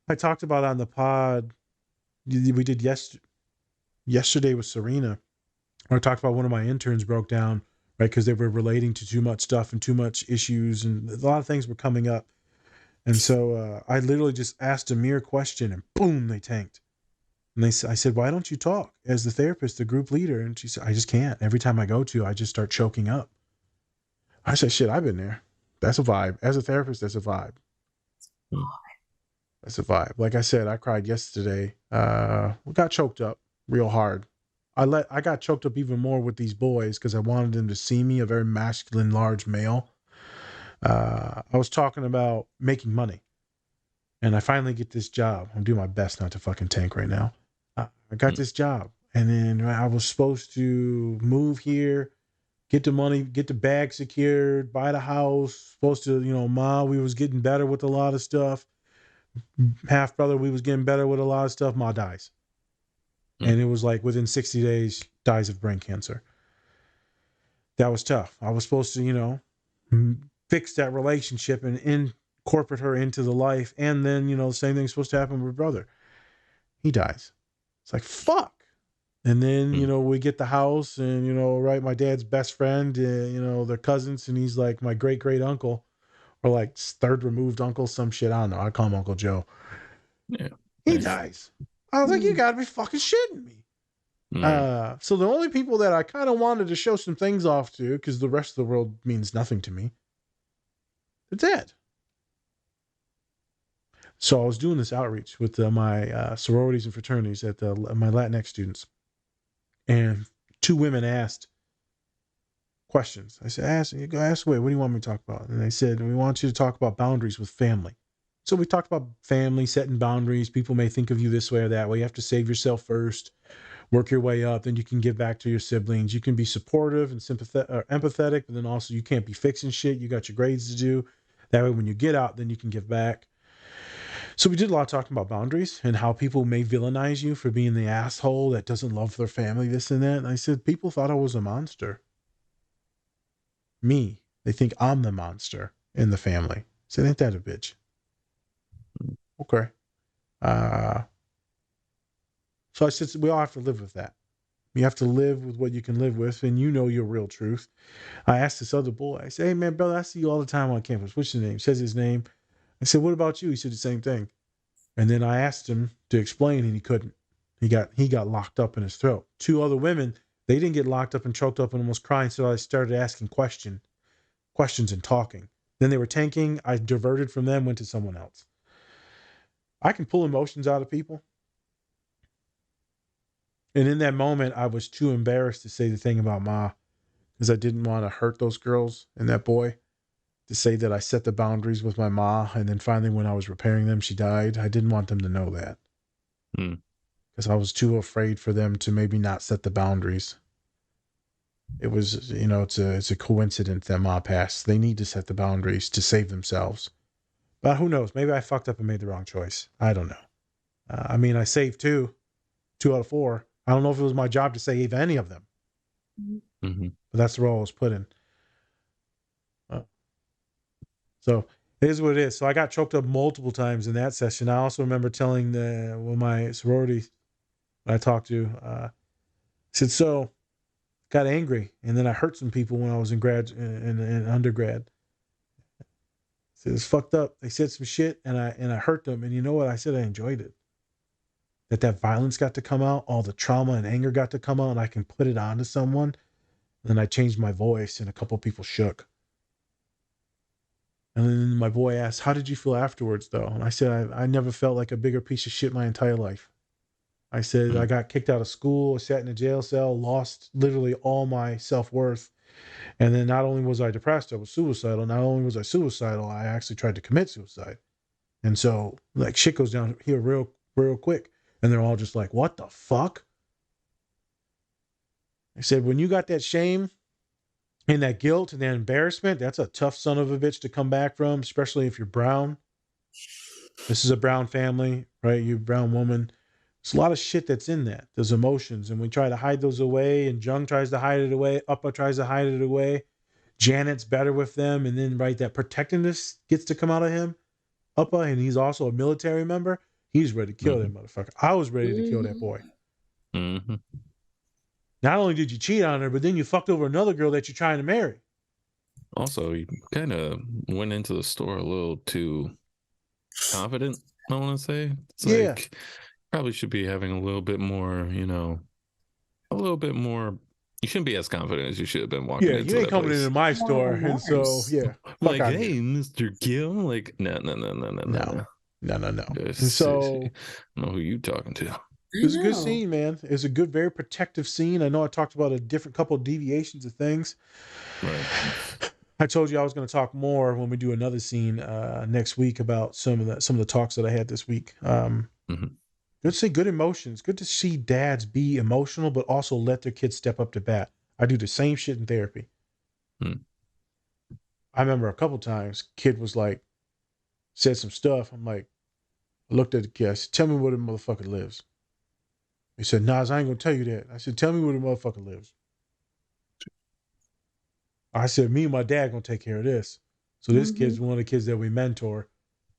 I talked about on the pod we did yesterday with Serena. I talked about one of my interns broke down, right? Because they were relating to too much stuff and too much issues, and a lot of things were coming up. And so I literally just asked a mere question, and boom, they tanked. And I said, "Why don't you talk as the therapist, the group leader?" And she said, "I just can't. Every time I go to, I just start choking up." I said, "Shit, I've been there. That's a vibe. As a therapist, that's a vibe. That's a vibe." Like I said, I cried yesterday. We got choked up real hard. I got choked up even more with these boys because I wanted them to see me, a very masculine, large male. I was talking about making money, and I finally get this job. I'm doing my best not to fucking tank right now. I got this job, and then I was supposed to move here, get the money, get the bag secured, buy the house. Supposed to, Ma, we was getting better with a lot of stuff. Half brother, we was getting better with a lot of stuff. Ma dies. And it was like within 60 days, dies of brain cancer. That was tough. I was supposed to, fix that relationship and incorporate her into the life. And then, the same thing's supposed to happen with brother. He dies. It's like, fuck. And then, we get the house and, right, my dad's best friend, they're cousins, and he's like my great uncle or like third removed uncle, some shit. I don't know. I call him Uncle Joe. Yeah. He dies. I was like, you gotta be fucking shitting me. So the only people that I kind of wanted to show some things off to, because the rest of the world means nothing to me, they're dead. So I was doing this outreach with my sororities and fraternities at my Latinx students. And two women asked questions. I said, ask away. What do you want me to talk about? And they said, we want you to talk about boundaries with family. So we talked about family, setting boundaries. People may think of you this way or that way. You have to save yourself first, work your way up, then you can give back to your siblings. You can be supportive and empathetic, but then also you can't be fixing shit. You got your grades to do. That way, when you get out, then you can give back. So we did a lot of talking about boundaries and how people may villainize you for being the asshole that doesn't love their family, this and that. And I said, people thought I was a monster. Me. They think I'm the monster in the family. I said, ain't that a bitch? Okay. So I said, we all have to live with that. You have to live with what you can live with, and you know your real truth. I asked this other boy, I said, hey, man, brother, I see you all the time on campus. What's your name? He says his name. I said, what about you? He said the same thing. And then I asked him to explain, and he couldn't. He got locked up in his throat. Two other women, they didn't get locked up and choked up and almost crying, so I started asking questions and talking. Then they were tanking. I diverted from them, went to someone else. I can pull emotions out of people. And in that moment, I was too embarrassed to say the thing about Ma because I didn't want to hurt those girls and that boy, to say that I set the boundaries with my Ma. And then finally, when I was repairing them, she died. I didn't want them to know that because I was too afraid for them to maybe not set the boundaries. It was, it's a coincidence that Ma passed. They need to set the boundaries to save themselves. But who knows? Maybe I fucked up and made the wrong choice. I don't know. I mean, I saved two out of four. I don't know if it was my job to save any of them. Mm-hmm. But that's the role I was put in. So it is what it is. So I got choked up multiple times in that session. I also remember telling my sorority I talked to, I said, so got angry. And then I hurt some people when I was in undergrad. I said, it's fucked up. They said some shit and I hurt them. And you know what? I said, I enjoyed it. That violence got to come out, all the trauma and anger got to come out, and I can put it onto someone. And then I changed my voice, and a couple people shook. And then my boy asked, how did you feel afterwards, though? And I said, I never felt like a bigger piece of shit my entire life. I said, I got kicked out of school, sat in a jail cell, lost literally all my self-worth. And then not only was I depressed, I was suicidal. Not only was I suicidal, I actually tried to commit suicide. And so, like, shit goes down here real, real quick. And they're all just like, what the fuck? I said, when you got that shame and that guilt and that embarrassment, that's a tough son of a bitch to come back from, especially if you're brown. This is a brown family, right? You're a brown woman. There's a lot of shit that's in that. There's emotions, and we try to hide those away, and Jung tries to hide it away. Appa tries to hide it away. Janet's better with them, and then, right, that protectiveness gets to come out of him. Appa, and he's also a military member. He's ready to kill that motherfucker. I was ready to kill that boy. Mm-hmm. Not only did you cheat on her, but then you fucked over another girl that you're trying to marry. Also, you kind of went into the store a little too confident, I want to say. It's like, probably should be having a little bit more, a little bit more. You shouldn't be as confident as you should have been walking into that place. You ain't coming into my store. And so, like, hey, Mr. Gill. Like, no. So, I don't know who you talking to. It was a good scene, man. It was a good, very protective scene. I know I talked about a different couple of deviations of things. Right. I told you I was going to talk more when we do another scene next week about some of the talks that I had this week. Good to see good emotions. Good to see dads be emotional, but also let their kids step up to bat. I do the same shit in therapy. I remember a couple times, kid was like, said some stuff. I'm like, I looked at the kid. I said, tell me where the motherfucker lives. He said, Nas, I ain't going to tell you that. I said, tell me where the motherfucker lives. I said, me and my dad going to take care of this. So this kid's one of the kids that we mentor,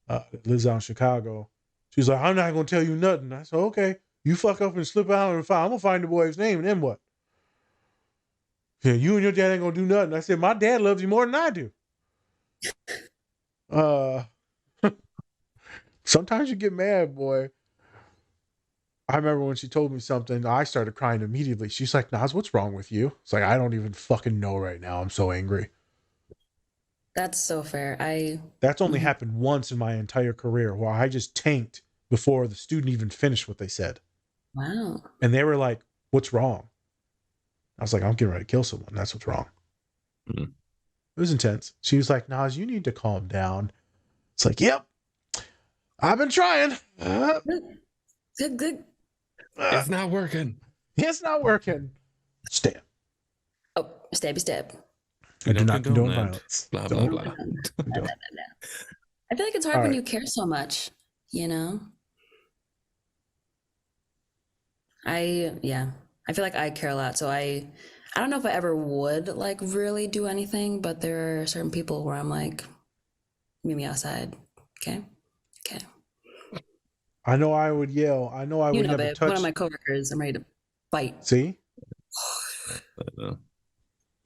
that lives out in Chicago. She's like, I'm not going to tell you nothing. I said, okay, you fuck up and slip out and find. I'm going to find the boy's name and then what? Yeah, you and your dad ain't going to do nothing. I said, my dad loves you more than I do. Sometimes you get mad, boy. I remember when she told me something, I started crying immediately. She's like, Nas, what's wrong with you? It's like, I don't even fucking know right now. I'm so angry. That's so fair. That's only happened once in my entire career where I just tanked before the student even finished what they said. Wow. And they were like, what's wrong? I was like, I'm getting ready to kill someone. That's what's wrong. It was intense. She was like, Nas, you need to calm down. It's like, yep, I've been trying. Good. It's not working. It's not working. Stab. Oh, stabby stab. I do not condone violence. Blah, blah, blah. I feel like it's hard when you care so much, I feel like I care a lot. So I don't know if I ever would like really do anything, but there are certain people where I'm like, meet me outside. Okay. I know I would yell. I know I would never touch. One of my coworkers, I'm ready to fight. See?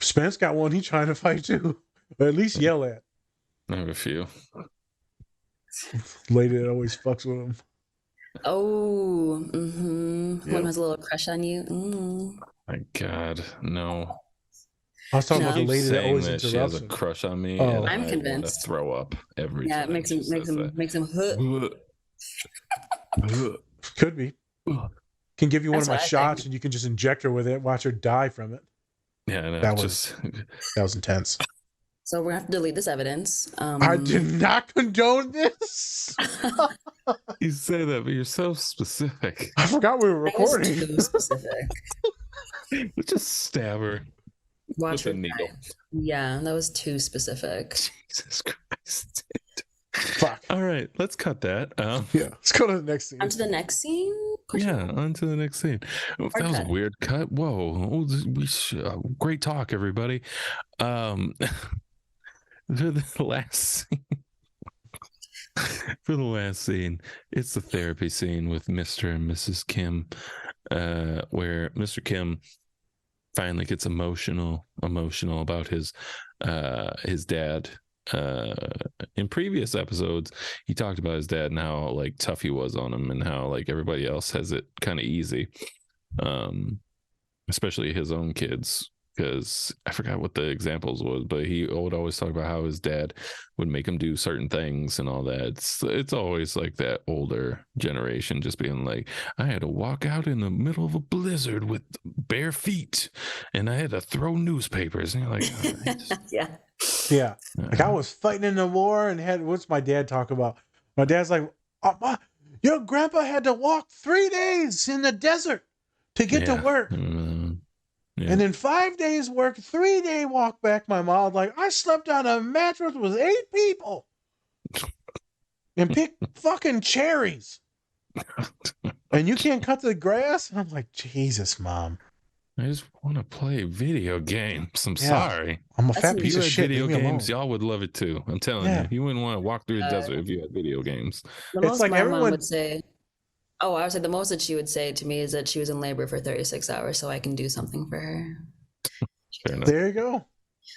Spence got one he's trying to fight too. Or at least yell at. I have a few. Lady that always fucks with him. Oh, One has a little crush on you. My God, no. I was talking about the lady that always interrupts. She has a crush on me. And I'm convinced. I throw up every time. Yeah, it makes him Could be. Can give you one That's of my what I shots, think. and you can just inject her with it. Watch her die from it. Yeah, no, That was intense. So we're gonna have to delete this evidence. I did not condone this. you say that, but you're so specific. I forgot we were That was recording. too specific. Just stab her Watch with her a needle. die. Yeah, that was too specific. Jesus Christ. Fuck. All right, let's cut that. Yeah, let's go to the next scene. On to the next scene. Yeah, on to the next scene. Oh, that was a cut. weird cut. Whoa. Great talk, everybody. For the last scene. For the last scene, it's the therapy scene with Mr. and Mrs. Kim, where Mr. Kim finally gets emotional about his dad. In previous episodes, he talked about his dad and how like tough he was on him and how like everybody else has it kind of easy, especially his own kids, because I forgot what the examples was, but he would always talk about how his dad would make him do certain things and all that. It's always like that older generation just being like, I had to walk out in the middle of a blizzard with bare feet and I had to throw newspapers, and you're like, all right. Yeah. Like I was fighting in the war and had, what's my dad talk about? My dad's like, your grandpa had to walk 3 days in the desert to get to work. Yeah. And then 5 days work, 3-day walk back. My mom like, I slept on a mattress with 8 people and picked fucking cherries. And you can't cut the grass? I'm like, Jesus, Mom. I just want to play video games. I'm sorry. I'm a fat piece you of had shit. video Leave me games, alone. y'all would love it too. I'm telling you. You wouldn't want to walk through the desert if you had video games. The It's most like my mom everyone- would say, oh, I would say the most that she would say to me is that she was in labor for 36 hours so I can do something for her. Fair enough. There you go.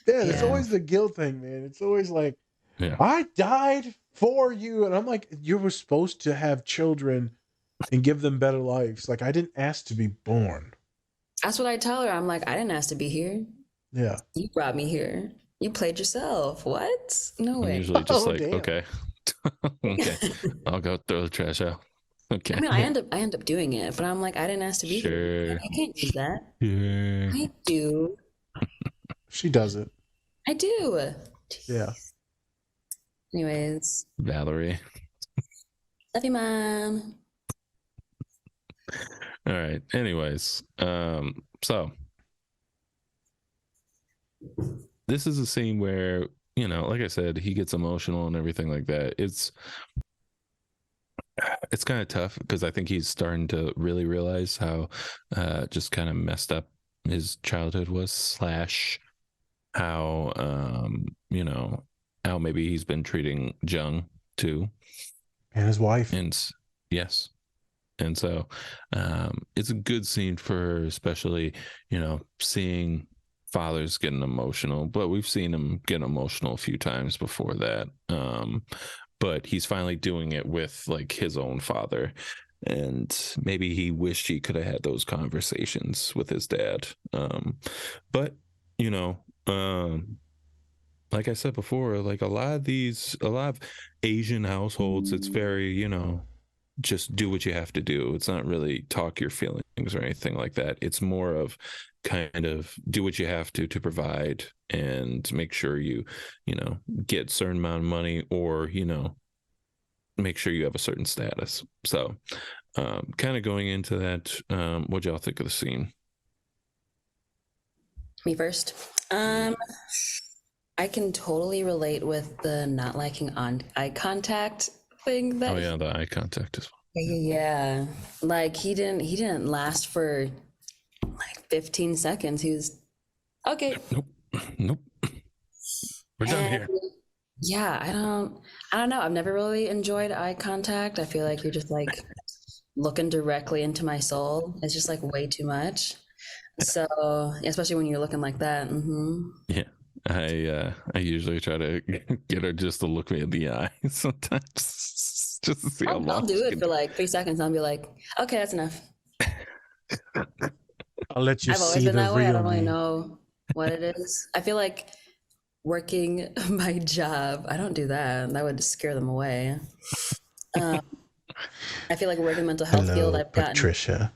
Yeah, it's Yeah. always the guilt thing, man. It's always like, Yeah. I died for you. And I'm like, you were supposed to have children and give them better lives. Like, I didn't ask to be born. That's what I tell her. I'm like, I didn't ask to be here. Yeah. You brought me here. You played yourself. What? No I'm way. usually just Oh, like, damn. okay. Okay. I'll go throw the trash out. Okay. I mean, I end up doing it, but I'm like, I didn't ask to be Sure. here. I can't use that. Yeah. I do. She does it. I do. Yeah. Anyways, Valerie. love you, Mom. All right. Anyways, so this is a scene where, you know, like I said, he gets emotional and everything like that. It's kind of tough because I think he's starting to really realize how just kind of messed up his childhood was, / how you know, how maybe he's been treating Jung too, And his wife. and yes. And so it's a good scene for especially, you know, seeing fathers getting emotional, but we've seen him get emotional a few times before that. But he's finally doing it with like his own father. And maybe he wished he could have had those conversations with his dad. But, you know, like I said before, like a lot of Asian households, it's very, you know, just do what you have to do. It's not really talk your feelings or anything like that. It's more of kind of do what you have to provide and make sure you know, get a certain amount of money, or, you know, make sure you have a certain status. So kind of going into that, what y'all think of the scene? Me first. I can totally relate with the not liking on eye contact thing. That Oh yeah, the eye contact as well. Yeah, like he didn't last for like 15 seconds. He was okay. Nope. We're done here. Yeah, I don't know. I've never really enjoyed eye contact. I feel like you're just like looking directly into my soul. It's just like way too much. So, especially when you're looking like that. Yeah. I usually try to get her just to look me in the eye sometimes, just to see how long I'll do she it can for like 3 seconds. I'll be like, okay, that's enough. I'll let you I've always see been the that way. I real don't really me. know what it is. I feel like working my job, I don't do that. That would scare them away. I feel like working in the mental health field, Hello, I've gotten Patricia.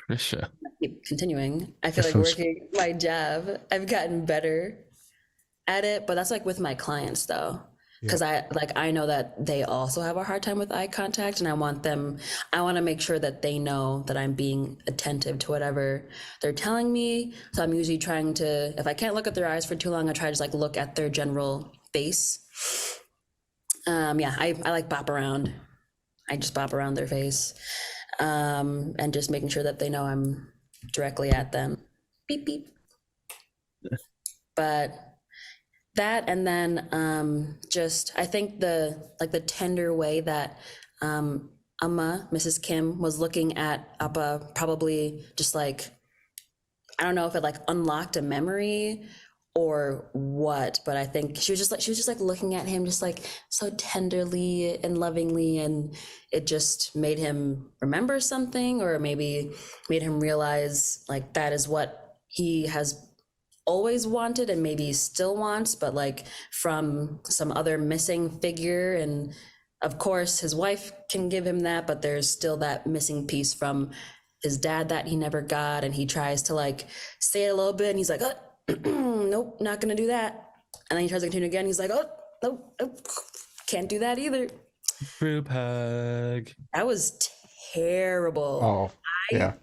Trisha. keep continuing. I feel That's like from working my job, I've gotten better at it, but that's like with my clients though. Because I know that they also have a hard time with eye contact, and I want to make sure that they know that I'm being attentive to whatever they're telling me. So I'm usually trying to, if I can't look at their eyes for too long, I try to just like look at their general face. I like bop around. I just bop around their face, and just making sure that they know I'm directly at them. Beep beep. But that, and then just I think the tender way that Amma, Mrs. Kim, was looking at Appa, probably just like, I don't know if it like unlocked a memory or what, but I think she was just like looking at him just like so tenderly and lovingly, and it just made him remember something, or maybe made him realize like that is what he has always wanted and maybe still wants, but like from some other missing figure. And of course his wife can give him that, but there's still that missing piece from his dad that he never got, and he tries to like say it a little bit, and he's like, oh, nope, not gonna do that. And then he tries to continue again, he's like, oh, nope, can't do that either. Group hug. That was terrible. Oh, yeah.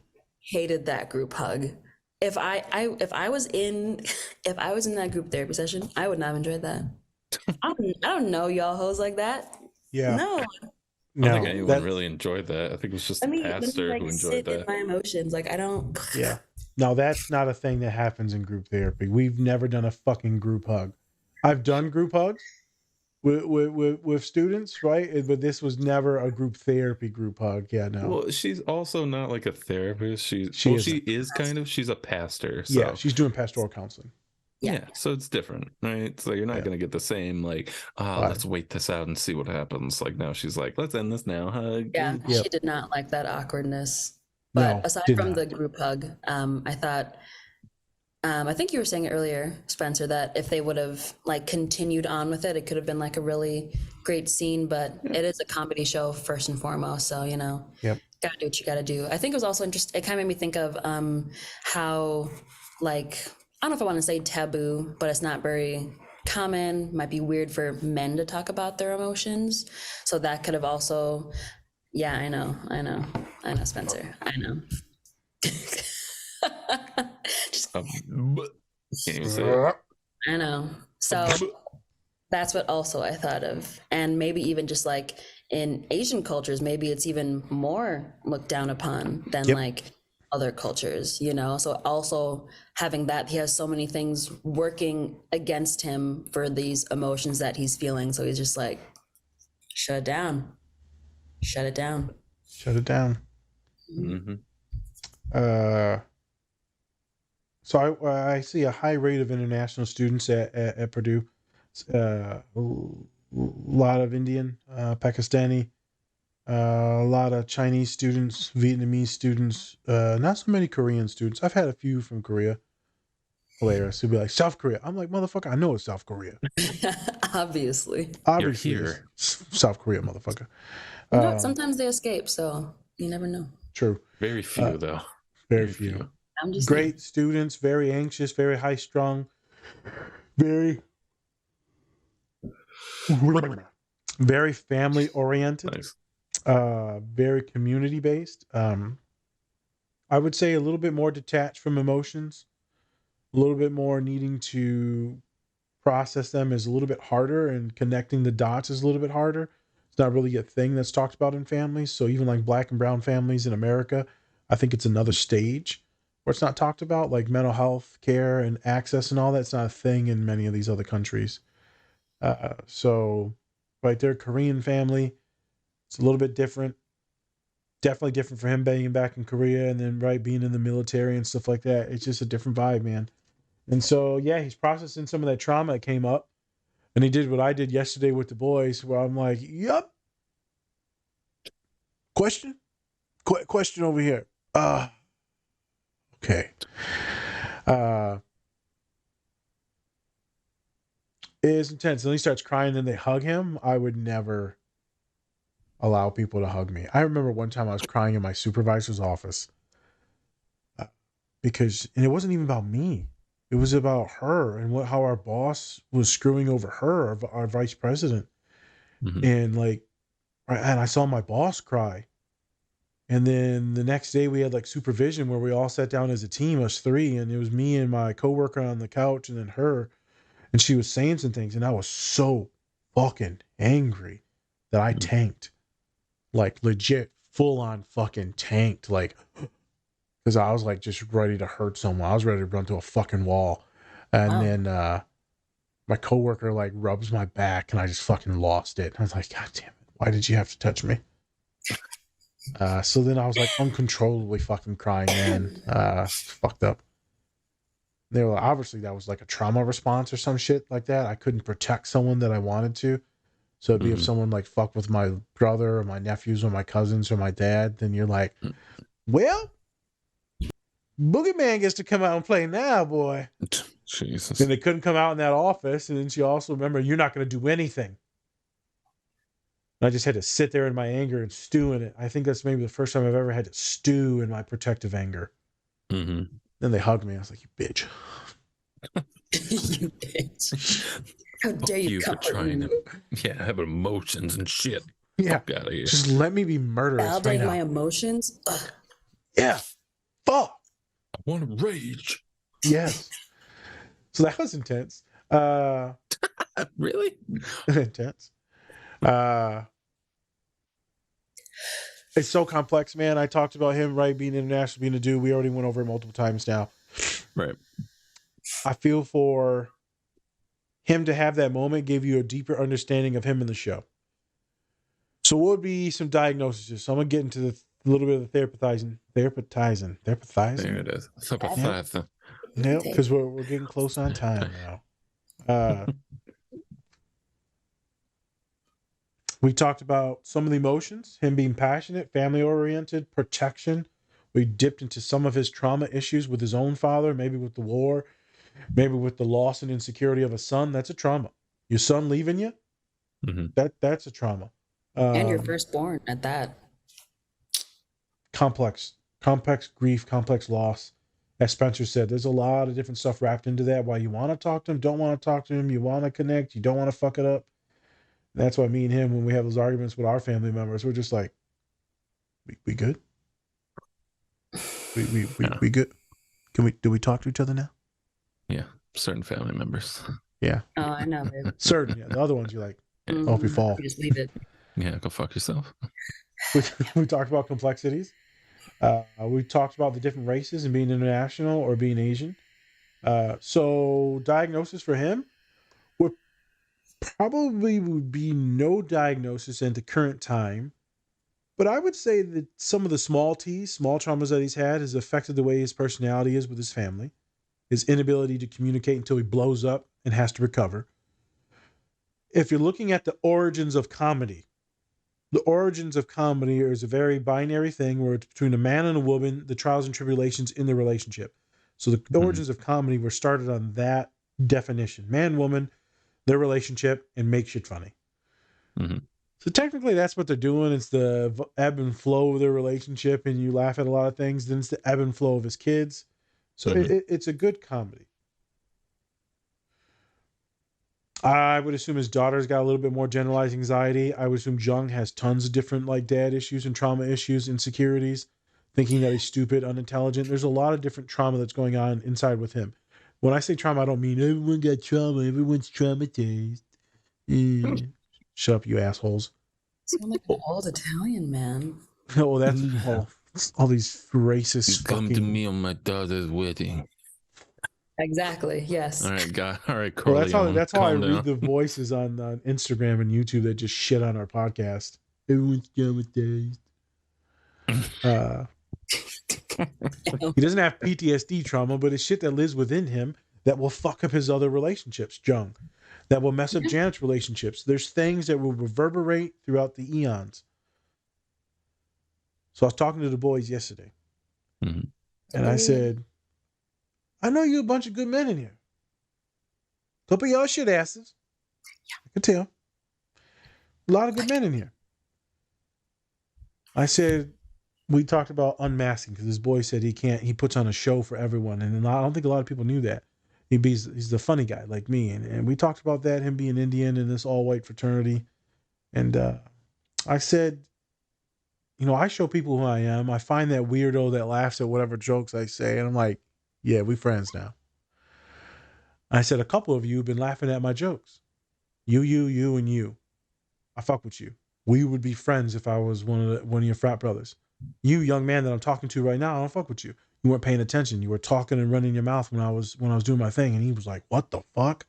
Hated that group hug. If I was in that group therapy session, I would not have enjoyed that. I don't know y'all hoes like that. Yeah. No. I don't think anyone really enjoyed that. I think it was just the pastor like, who enjoyed sit that. in my emotions. Like, I don't. Yeah. No, that's not a thing that happens in group therapy. We've never done a fucking group hug. I've done group hugs with students, right? But this was never a group therapy group hug. Yeah, no. Well, she's also not like a therapist. She is kind of. She's a pastor. So. Yeah, she's doing pastoral counseling. Yeah, so it's different, right? So you're not going to get the same like, let's wait this out and see what happens. Like, no, she's like, let's end this now. Hug. Yeah, she did not like that awkwardness. But aside from the group hug, I thought, I think you were saying it earlier, Spencer, that if they would have like continued on with it, it could have been like a really great scene. But it is a comedy show first and foremost, so gotta do what you gotta do. I think it was also interesting. It kind of made me think of how like, I don't know if I want to say taboo, but it's not very common. Might be weird for men to talk about their emotions. So that could have also, I know, Spencer. I know. Can't even say it. I know. So that's what also I thought of. And maybe even just like in Asian cultures, maybe it's even more looked down upon than like other cultures, so also having that, he has so many things working against him for these emotions that he's feeling, so he's just like, shut it down. Mm-hmm. So I see a high rate of international students at Purdue. A lot of Indian, Pakistani, a lot of Chinese students, Vietnamese students, not so many Korean students. I've had a few from Korea. Hilarious. Who'd be like, South Korea. I'm like, motherfucker, I know it's South Korea. Obviously. You're here. South Korea, motherfucker. Sometimes they escape, so you never know. True. Very few, though. Very few. I'm just great students, very anxious, very high strung, very family oriented. Nice. Very community based. I would say a little bit more detached from emotions, a little bit more needing to process them is a little bit harder, and connecting the dots is a little bit harder. It's not really a thing that's talked about in families. So even like Black and brown families in America, I think it's another stage where it's not talked about, like mental health care and access and all that's not a thing in many of these other countries. So right there, Korean family, it's a little bit different. Definitely different for him being back in Korea and then being in the military and stuff like that. It's just a different vibe, man. And so he's processing some of that trauma that came up, and he did what I did yesterday with the boys, where I'm like, "Yup, question over here." Okay. It is intense. And then he starts crying, then they hug him. I would never allow people to hug me. I remember one time I was crying in my supervisor's office because, and it wasn't even about me. It was about her and how our boss was screwing over her, our vice president. Mhm. And and I saw my boss cry. And then the next day we had like supervision where we all sat down as a team, us three, and it was me and my coworker on the couch and then her. And she was saying some things, and I was so fucking angry that I tanked. Like legit full on fucking tanked. Like, because I was like just ready to hurt someone. I was ready to run to a fucking wall. And then my coworker like rubs my back and I just fucking lost it. I was like, God damn it. Why did you have to touch me? So then I was like uncontrollably fucking crying, man. Fucked up. They were obviously that was like a trauma response or some shit like that. I couldn't protect someone that I wanted to. So it'd be if someone like fucked with my brother or my nephews or my cousins or my dad, then you're like, well, Boogeyman gets to come out and play now, boy. Jesus. And they couldn't come out in that office. And then she also remember, you're not going to do anything. And I just had to sit there in my anger and stew in it. I think that's maybe the first time I've ever had to stew in my protective anger. Mm-hmm. Then they hugged me. I was like, you bitch. You bitch. How dare you for comfort trying me? to have emotions and shit. Yeah. Fuck out of here. Just let me be murderous Validate right my now. emotions? Ugh. Yeah. Fuck. I want to rage. Yes. So that was intense. Really? Intense. It's so complex, man. I talked about him, right, being international, being a dude. We already went over it multiple times now. Right. I feel for him to have that moment gave you a deeper understanding of him in the show. So what would be some diagnoses? So I'm going to get into a little bit of the therapizing. There it is. Yeah, because we're getting close on time now. We talked about some of the emotions, him being passionate, family-oriented, protection. We dipped into some of his trauma issues with his own father, maybe with the war, maybe with the loss and insecurity of a son. That's a trauma. Your son leaving you, that's a trauma. And your firstborn at that. Complex grief, complex loss. As Spencer said, there's a lot of different stuff wrapped into that. Why you want to talk to him, don't want to talk to him, you want to connect, you don't want to fuck it up. That's why me and him, when we have those arguments with our family members, we're just like, we good? We good? Do we talk to each other now? Yeah, certain family members. Yeah. Oh, I know, babe. Certain. Yeah. The other ones, you're like, hope you fall. You just leave it. Yeah, go fuck yourself. We talked about complexities. We talked about the different races and being international or being Asian. So diagnosis for him would probably be no diagnosis at the current time. But I would say that some of the small traumas that he's had has affected the way his personality is with his family, his inability to communicate until he blows up and has to recover. If you're looking at the origins of comedy, is a very binary thing where it's between a man and a woman, the trials and tribulations in the relationship. So the origins of comedy were started on that definition. Man, woman, their relationship, and make shit funny. Mm-hmm. So technically that's what they're doing. It's the ebb and flow of their relationship, and you laugh at a lot of things. Then it's the ebb and flow of his kids. So it's a good comedy. I would assume his daughter's got a little bit more generalized anxiety. I would assume Jung has tons of different like dad issues and trauma issues, insecurities, thinking that he's stupid, unintelligent. There's a lot of different trauma that's going on inside with him. When I say trauma, I don't mean everyone got trauma. Everyone's traumatized. Shut up, you assholes. Sound like an old Italian man. Oh, that's all these racist. Come to me on my daughter's wedding. Exactly. Yes. All right, guy. All right, Well, Corleone. that's how I calm down. read the voices on Instagram and YouTube that just shit on our podcast. Everyone's traumatized. He doesn't have PTSD trauma, but it's shit that lives within him that will fuck up his other relationships, Jung. That will mess up Janet's relationships. There's things that will reverberate throughout the eons. So I was talking to the boys yesterday. Mm-hmm. And I said, I know you a bunch of good men in here. Couple of y'all shit asses. I can tell. A lot of good men in here. I said, we talked about unmasking because this boy said he puts on a show for everyone. And I don't think a lot of people knew that. He's the funny guy like me. And we talked about that, him being Indian in this all white fraternity. And I said, I show people who I am. I find that weirdo that laughs at whatever jokes I say. And I'm like, yeah, we friends now. I said, a couple of you have been laughing at my jokes. You, and you. I fuck with you. We would be friends if I was one of your frat brothers. You, young man that I'm talking to right now, I don't fuck with you. You weren't paying attention. You were talking and running your mouth when I was doing my thing. And he was like, what the fuck?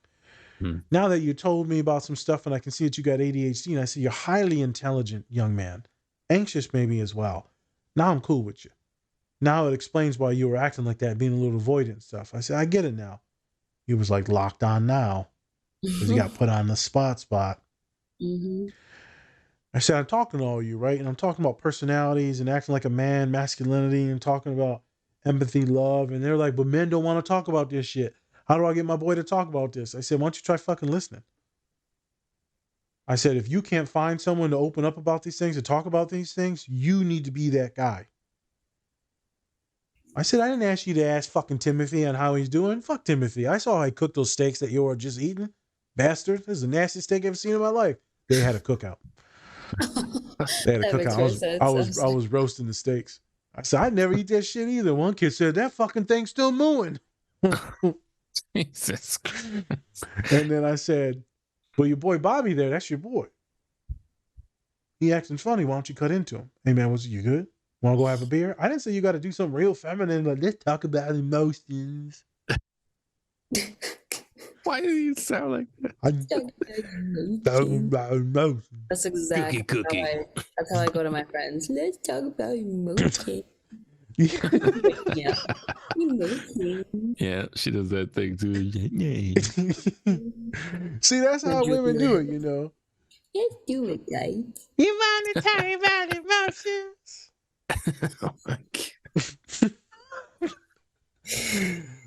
Now that you told me about some stuff and I can see that you got ADHD, and I see you're highly intelligent, young man. Anxious maybe as well. Now I'm cool with you. Now it explains why you were acting like that, being a little avoidant and stuff. I said, I get it now. He was like, locked on now. Because he got put on the spot. Mm-hmm. I said, I'm talking to all you, right? And I'm talking about personalities and acting like a man, masculinity, and talking about empathy, love. And they're like, but men don't want to talk about this shit. How do I get my boy to talk about this? I said, why don't you try fucking listening? I said, if you can't find someone to open up about these things, to talk about these things, you need to be that guy. I said, I didn't ask you to ask fucking Timothy on how he's doing. Fuck Timothy. I saw how he cooked those steaks that you were just eating. Bastard. This is the nastiest steak I've ever seen in my life. They had a cookout. They had a cookout. I was roasting the steaks. I said, I'd never eat that shit either. One kid said, that fucking thing's still mooing. Jesus Christ. And then I said, well, your boy Bobby there, that's your boy. He acting funny. Why don't you cut into him? Hey, man, you good? Want to go have a beer? I didn't say you got to do something real feminine. Like, let's talk about emotions. Why do you sound like that? That's exactly cookie. That's how I go to my friends. Let's talk about emotions. Yeah. Yeah, she does that thing too. See, that's how women do it, Let's do it, guys. You want to talk about emotions? Oh my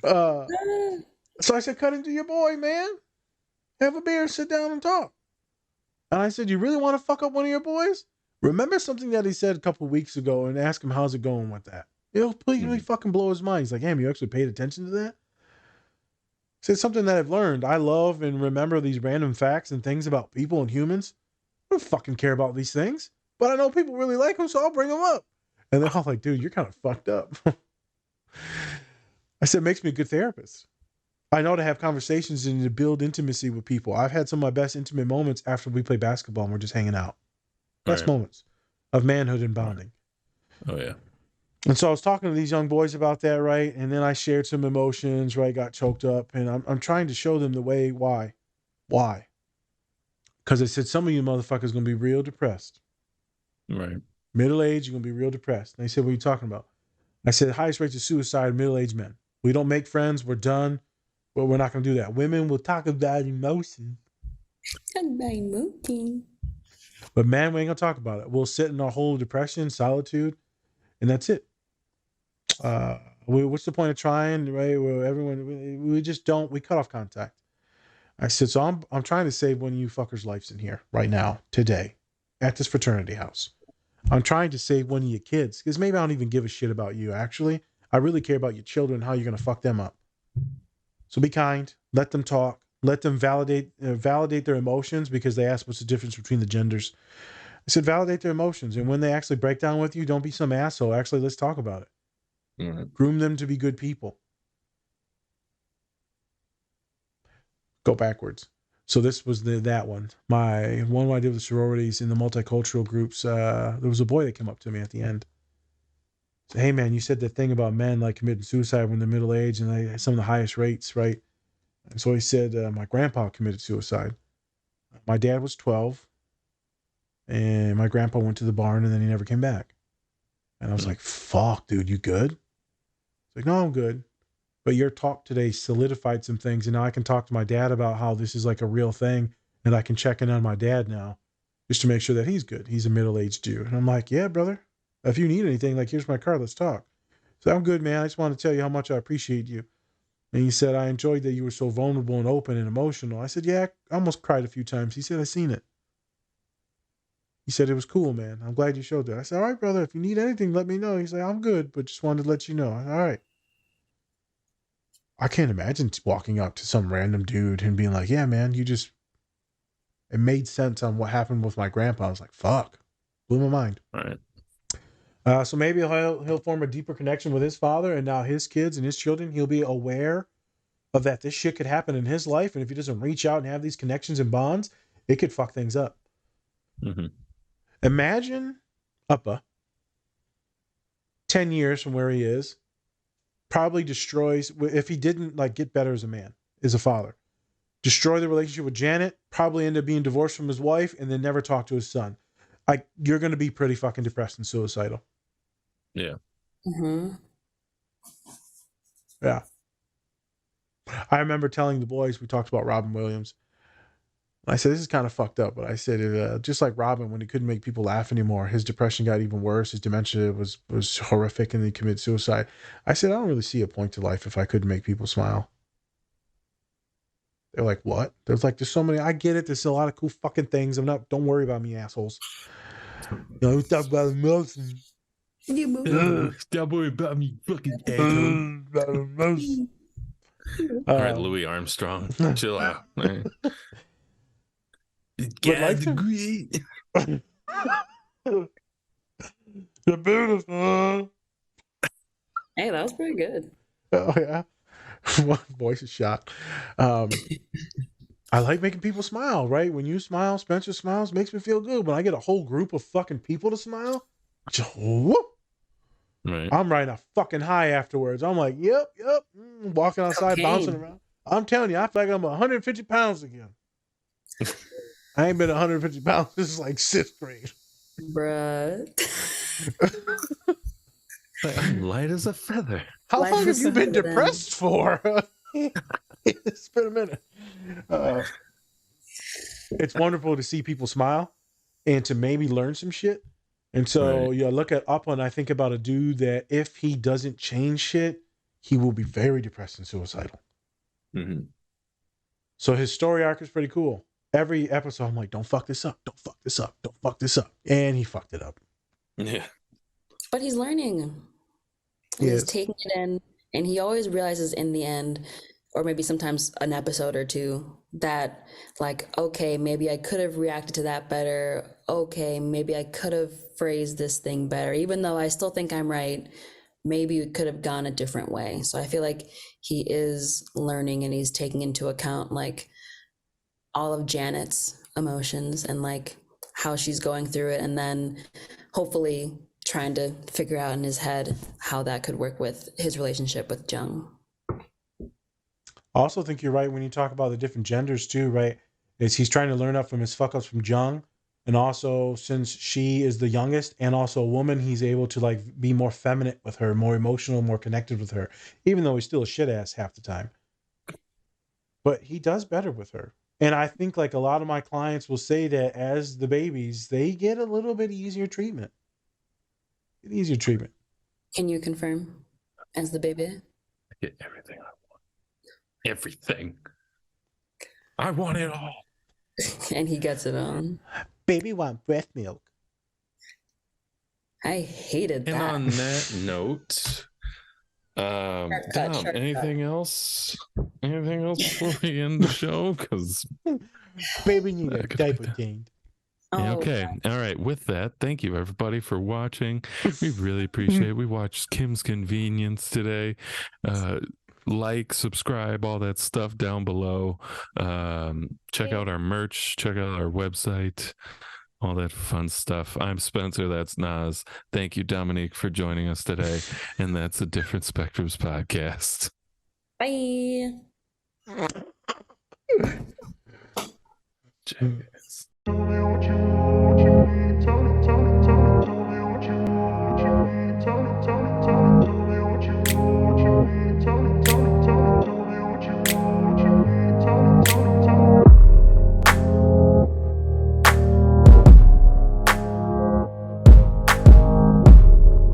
God. So I said, cut into your boy, man. Have a beer, sit down and talk. And I said, you really want to fuck up one of your boys? Remember something that he said a couple of weeks ago and ask him how's it going with that. It'll completely fucking blow his mind. He's like, damn, you actually paid attention to that? I said, something that I've learned. I love and remember these random facts and things about people and humans. I don't fucking care about these things. But I know people really like them, so I'll bring them up. And they're all like, dude, you're kind of fucked up. I said, it makes me a good therapist. I know to have conversations and to build intimacy with people. I've had some of my best intimate moments after we play basketball and we're just hanging out. Best moments of manhood and bonding. Oh, yeah. And so I was talking to these young boys about that, right? And then I shared some emotions, right? Got choked up. And I'm trying to show them the way why. Why? Because I said, some of you motherfuckers going to be real depressed. Right. Middle age, you're going to be real depressed. And they said, what are you talking about? I said, highest rates of suicide in middle-aged men. We don't make friends. We're done. But we're not going to do that. Women will talk about emotion. Talk about emotion. But man, we ain't going to talk about it. We'll sit in our whole depression, solitude, and that's it. What's the point of trying, right? Where everyone, we just don't, we cut off contact. I said, so I'm trying to save one of you fuckers' lives in here right now, today, at this fraternity house. I'm trying to save one of your kids because maybe I don't even give a shit about you. Actually, I really care about your children, how you're going to fuck them up. So be kind, let them talk, let them validate their emotions because they asked what's the difference between the genders. I said, validate their emotions. And when they actually break down with you, don't be some asshole. Actually, let's talk about it. Mm-hmm. Groom them to be good people. Go backwards. So this was that one. My one I did with sororities in the multicultural groups. There was a boy that came up to me at the end. Said, hey man, you said that thing about men like committing suicide when they're middle aged and they have some of the highest rates, right? And so he said, my grandpa committed suicide. My dad was 12, and my grandpa went to the barn and then he never came back. And I was like, fuck, dude, you good? He's like, no, I'm good. But your talk today solidified some things, and now I can talk to my dad about how this is like a real thing, and I can check in on my dad now just to make sure that he's good. He's a middle-aged Jew. And I'm like, yeah, brother, if you need anything, like, here's my card, let's talk. So I'm good, man. I just want to tell you how much I appreciate you. And he said, I enjoyed that you were so vulnerable and open and emotional. I said, yeah, I almost cried a few times. He said, I seen it. He said it was cool, man. I'm glad you showed that. I said, all right, brother, if you need anything, let me know. He's like, I'm good, but just wanted to let you know. All right. I can't imagine walking up to some random dude and being like, yeah, man, it made sense on what happened with my grandpa. I was like, fuck. Blew my mind. Right. So maybe he'll form a deeper connection with his father, and now his kids and his children, he'll be aware of that this shit could happen in his life. And if he doesn't reach out and have these connections and bonds, it could fuck things up. Mm-hmm. Imagine Appa 10 years from where he is, probably destroys, if he didn't like get better as a man, as a father, destroy the relationship with Janet, probably end up being divorced from his wife, and then never talk to his son. Like, you're going to be pretty fucking depressed and suicidal. Yeah. Mm-hmm. Yeah. I remember telling the boys, we talked about Robin Williams. I said, this is kind of fucked up, but I said, just like Robin, when he couldn't make people laugh anymore, his depression got even worse. His dementia was horrific, and he committed suicide. I said, I don't really see a point to life if I couldn't make people smile. They're like, what? There's so many. I get it. There's a lot of cool fucking things. Don't worry about me, assholes. We talk about emotions. Don't worry about me, fucking asshole. All right, Louis Armstrong, chill out. God's great. You're beautiful. Hey, that was pretty good. Oh yeah. One voice is shot. I like making people smile, right? When you smile, Spencer smiles, makes me feel good. When I get a whole group of fucking people to smile, just whoop. Right. I'm riding a fucking high afterwards. I'm like, yep. Walking outside, bouncing around. I'm telling you, I feel like I'm 150 pounds again. I ain't been 150 pounds since like 6th grade. Bruh. I'm light as a feather. How long have you been depressed for? It's been a minute. It's wonderful to see people smile and to maybe learn some shit. And so, I look at Appa and I think about a dude that if he doesn't change shit, he will be very depressed and suicidal. Mm-hmm. So his story arc is pretty cool. Every episode, I'm like, don't fuck this up. Don't fuck this up. Don't fuck this up. And he fucked it up. Yeah. But he's learning. He's taking it in, and he always realizes in the end, or maybe sometimes an episode or two, that like, okay, maybe I could have reacted to that better. Okay, maybe I could have phrased this thing better. Even though I still think I'm right, maybe it could have gone a different way. So I feel like he is learning, and he's taking into account like all of Janet's emotions and like how she's going through it, and then hopefully trying to figure out in his head how that could work with his relationship with Jung. I also think you're right when you talk about the different genders too, right? Is he's trying to learn up from his fuck ups from Jung, and also since she is the youngest and also a woman, he's able to like be more feminine with her, more emotional, more connected with her, even though he's still a shit ass half the time. But he does better with her. And I think like a lot of my clients will say that as the babies, they get a little bit easier treatment. Easier treatment. Can you confirm as the baby? I get everything I want. Everything. I want it all. And he gets it on. Baby want breast milk. I hated that. And on that note, anything else? Anything else before we end the show? Because baby need a diaper change. Yeah, okay. All right. With that, thank you everybody for watching. We really appreciate it. We watched Kim's Convenience today. Like, subscribe, all that stuff down below. Check out our merch, check out our website, all that fun stuff. I'm Spencer, that's Nas. Thank you, Dominique, for joining us today. And that's a Different Spectrums podcast. Bye.